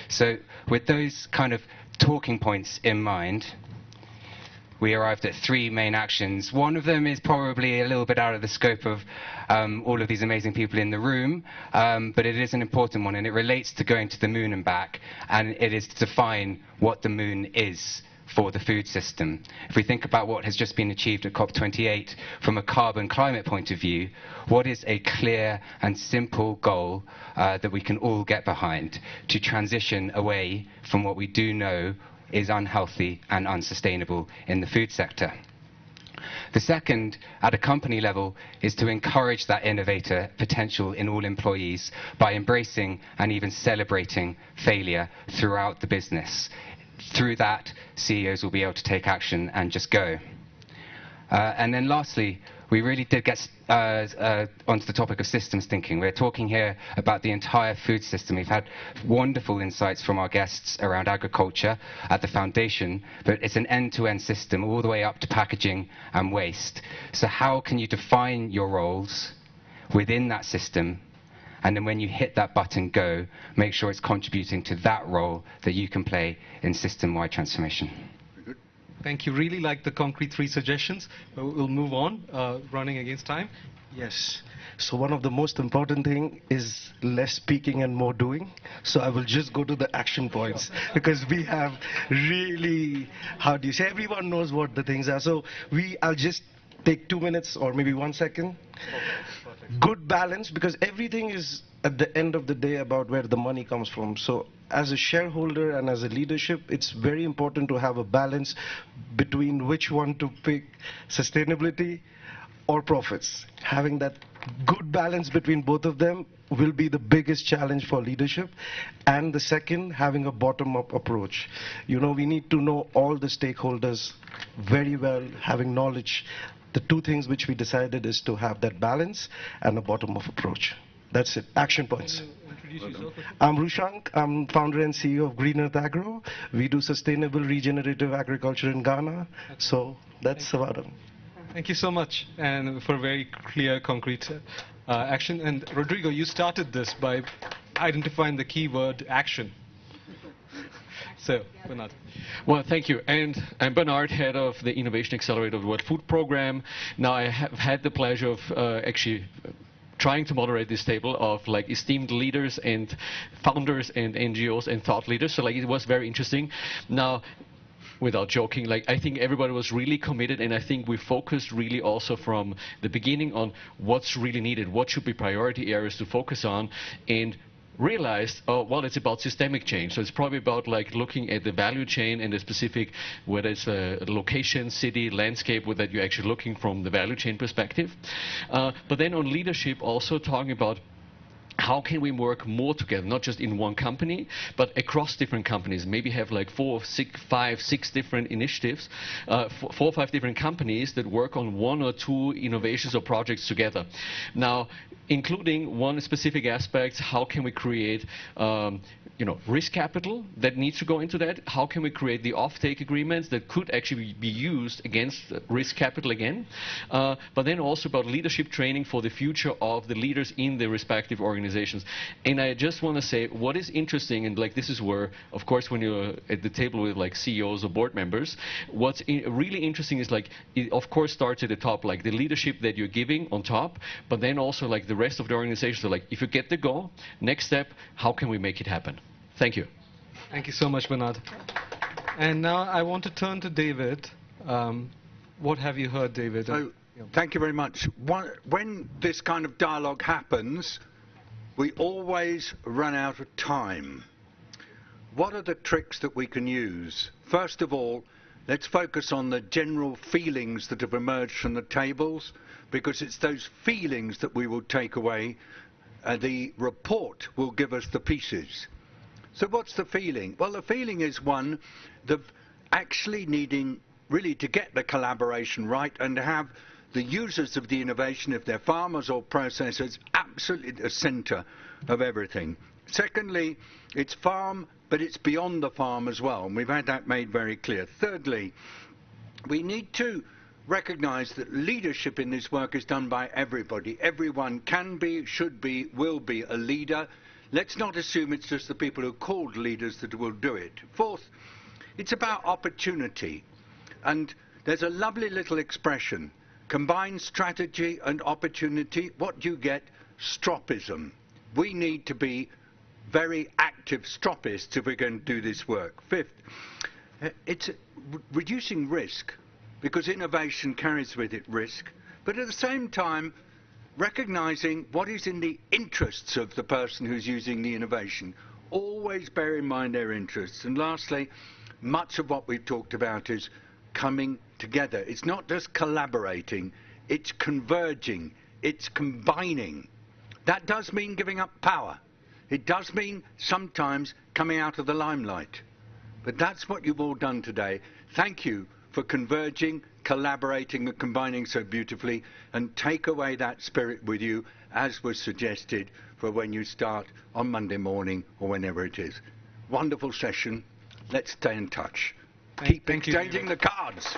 So with those kind of talking points in mind, we arrived at 3 main actions. One of them is probably a little bit out of the scope of all of these amazing people in the room, but it is an important one, and it relates to going to the moon and back, and it is to define what the moon is for the food system. If we think about what has just been achieved at COP28 from a carbon climate point of view, what is a clear and simple goal that we can all get behind to transition away from what we do know is unhealthy and unsustainable in the food sector? The second, at a company level, is to encourage that innovator potential in all employees by embracing and even celebrating failure throughout the business. Through that, CEOs will be able to take action and just go. And then lastly, we really did get onto the topic of systems thinking. We're talking here about the entire food system. We've had wonderful insights from our guests around agriculture at the foundation, but it's an end-to-end system all the way up to packaging and waste. So how can you define your roles within that system, and then when you hit that button go, make sure it's contributing to that role that you can play in system-wide transformation? Thank you. Really like the concrete 3 suggestions. We'll move on, running against time. Yes. So one of the most important thing is less speaking and more doing. So I will just go to the action points because we have really, how do you say, everyone knows what the things are. So I'll just take 2 minutes or maybe 1 second. Good balance, because everything is at the end of the day about where the money comes from. So as a shareholder and as a leadership, it's very important to have a balance between which one to pick, sustainability or profits. Having that good balance between both of them will be the biggest challenge for leadership. And the second, having a bottom-up approach. You know, we need to know all the stakeholders very well, having knowledge. The 2 things which we decided is to have that balance and a bottom-up approach. That's it. Action points. I'm Rushank. I'm founder and CEO of Green Earth Agro. We do sustainable regenerative agriculture in Ghana. So that's about it. Thank you so much, and for very clear, concrete action. And Rodrigo, you started this by identifying the keyword action. So, Bernard. Well, thank you. And I'm Bernard, head of the Innovation Accelerator of the World Food Program. Now, I have had the pleasure of actually trying to moderate this table of like esteemed leaders and founders and NGOs and thought leaders. So like it was very interesting. Now, without joking, like I think everybody was really committed, and I think we focused really also from the beginning on what's really needed, what should be priority areas to focus on, and realized, oh, well, it's about systemic change. So it's probably about like looking at the value chain and the specific, whether it's a location, city, landscape, that you're actually looking from the value chain perspective. But then on leadership, also talking about how can we work more together, not just in one company, but across different companies. Maybe have like 4, 5, 6 different initiatives, 4 or 5 different companies that work on 1 or 2 innovations or projects together. Now, including one specific aspect, how can we create risk capital that needs to go into that? How can we create the offtake agreements that could actually be used against risk capital again? But then also about leadership training for the future of the leaders in the respective organizations. And I just want to say, what is interesting, and like this is where, of course, when you're at the table with like CEOs or board members, what's really interesting is like, it of course starts at the top, like the leadership that you're giving on top, but then also like the rest of the organization. So like, if you get the goal, next step, how can we make it happen? Thank you. Thank you so much, Bernard. And now I want to turn to David. What have you heard, David? Thank you very much. When this kind of dialogue happens, we always run out of time. What are the tricks that we can use? First of all, let's focus on the general feelings that have emerged from the tables, because it's those feelings that we will take away. The report will give us the pieces. So what's the feeling? Well, the feeling is one, the actually needing really to get the collaboration right and to have the users of the innovation, if they're farmers or processors, absolutely the centre of everything. Secondly, it's farm, but it's beyond the farm as well, and we've had that made very clear. Thirdly, we need to recognise that leadership in this work is done by everybody. Everyone can be, should be, will be a leader. Let's not assume it's just the people who are called leaders that will do it. Fourth, it's about opportunity. And there's a lovely little expression, combine strategy and opportunity. What do you get? Stropism. We need to be very active stropists if we're going to do this work. Fifth, it's reducing risk, because innovation carries with it risk, but at the same time recognizing what is in the interests of the person who's using the innovation. Always bear in mind their interests. And lastly, much of what we've talked about is coming together. It's not just collaborating, it's converging, it's combining. That does mean giving up power. It does mean sometimes coming out of the limelight. But that's what you've all done today. Thank you for converging, collaborating and combining so beautifully, and take away that spirit with you, as was suggested, for when you start on Monday morning or whenever it is. Wonderful session. Let's stay in touch. Keep exchanging the cards.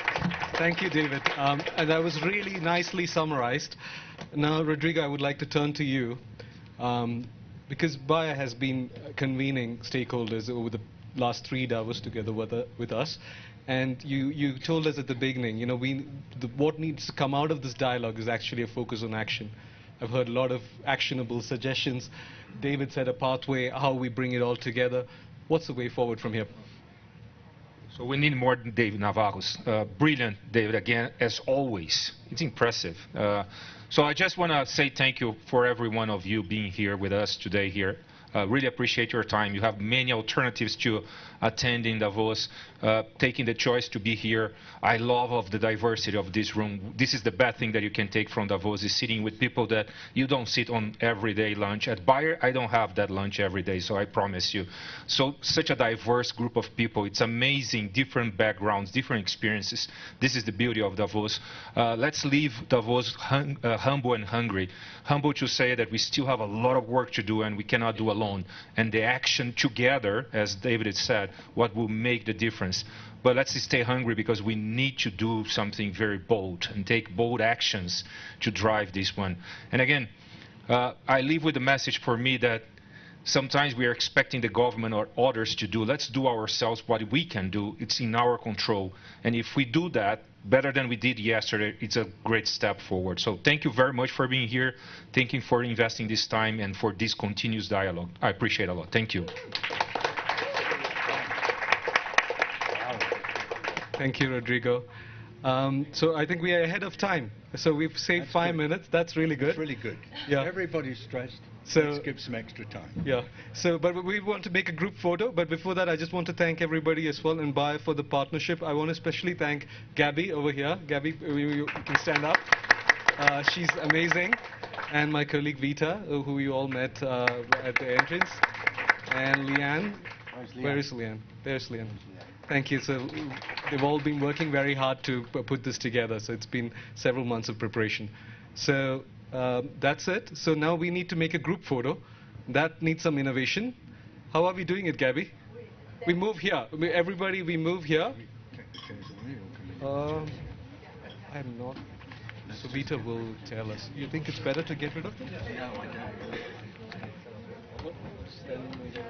Thank you, David. And that was really nicely summarized. Now, Rodrigo, I would like to turn to you. Because Bayer has been convening stakeholders over the last 3 Davos together with us. And you told us at the beginning, you know, what needs to come out of this dialogue is actually a focus on action. I've heard a lot of actionable suggestions. David said a pathway, how we bring it all together. What's the way forward from here? So we need more than David Navarro's. Brilliant, David, again, as always. It's impressive. So I just want to say thank you for every one of you being here with us today here. Really appreciate your time. You have many alternatives to attending Davos, taking the choice to be here. I love the diversity of this room. This is the best thing that you can take from Davos, is sitting with people that you don't sit on everyday lunch. At Bayer, I don't have that lunch every day, so I promise you. So such a diverse group of people. It's amazing, different backgrounds, different experiences. This is the beauty of Davos. Let's leave Davos humble and hungry. Humble to say that we still have a lot of work to do and we cannot do alone. And the action together, as David said, what will make the difference. But let's stay hungry, because we need to do something very bold and take bold actions to drive this one. And again, I leave with the message for me that sometimes we are expecting the government or others to do. Let's do ourselves what we can do. It's in our control. And if we do that better than we did yesterday, it's a great step forward. So thank you very much for being here. Thank you for investing this time and for this continuous dialogue. I appreciate it a lot. Thank you. Thank you, Rodrigo. So I think we are ahead of time. So we've saved 5 minutes. That's really good. It's really good. Yeah. Everybody's stressed. So let's give some extra time. Yeah. So, but we want to make a group photo. But before that, I just want to thank everybody as well and Bayer for the partnership. I want to especially thank Gabby over here. Gabby, you can stand up. She's amazing. And my colleague Vita, who you all met at the entrance. And Leanne. Where is Leanne? There's Leanne. Thank you. So they've all been working very hard to put this together. So it's been several months of preparation. So that's it. So now we need to make a group photo. That needs some innovation. How are we doing it, Gabby? We move here. Everybody, we move here. I'm not. So Vita will tell us. You think it's better to get rid of them? No, I don't.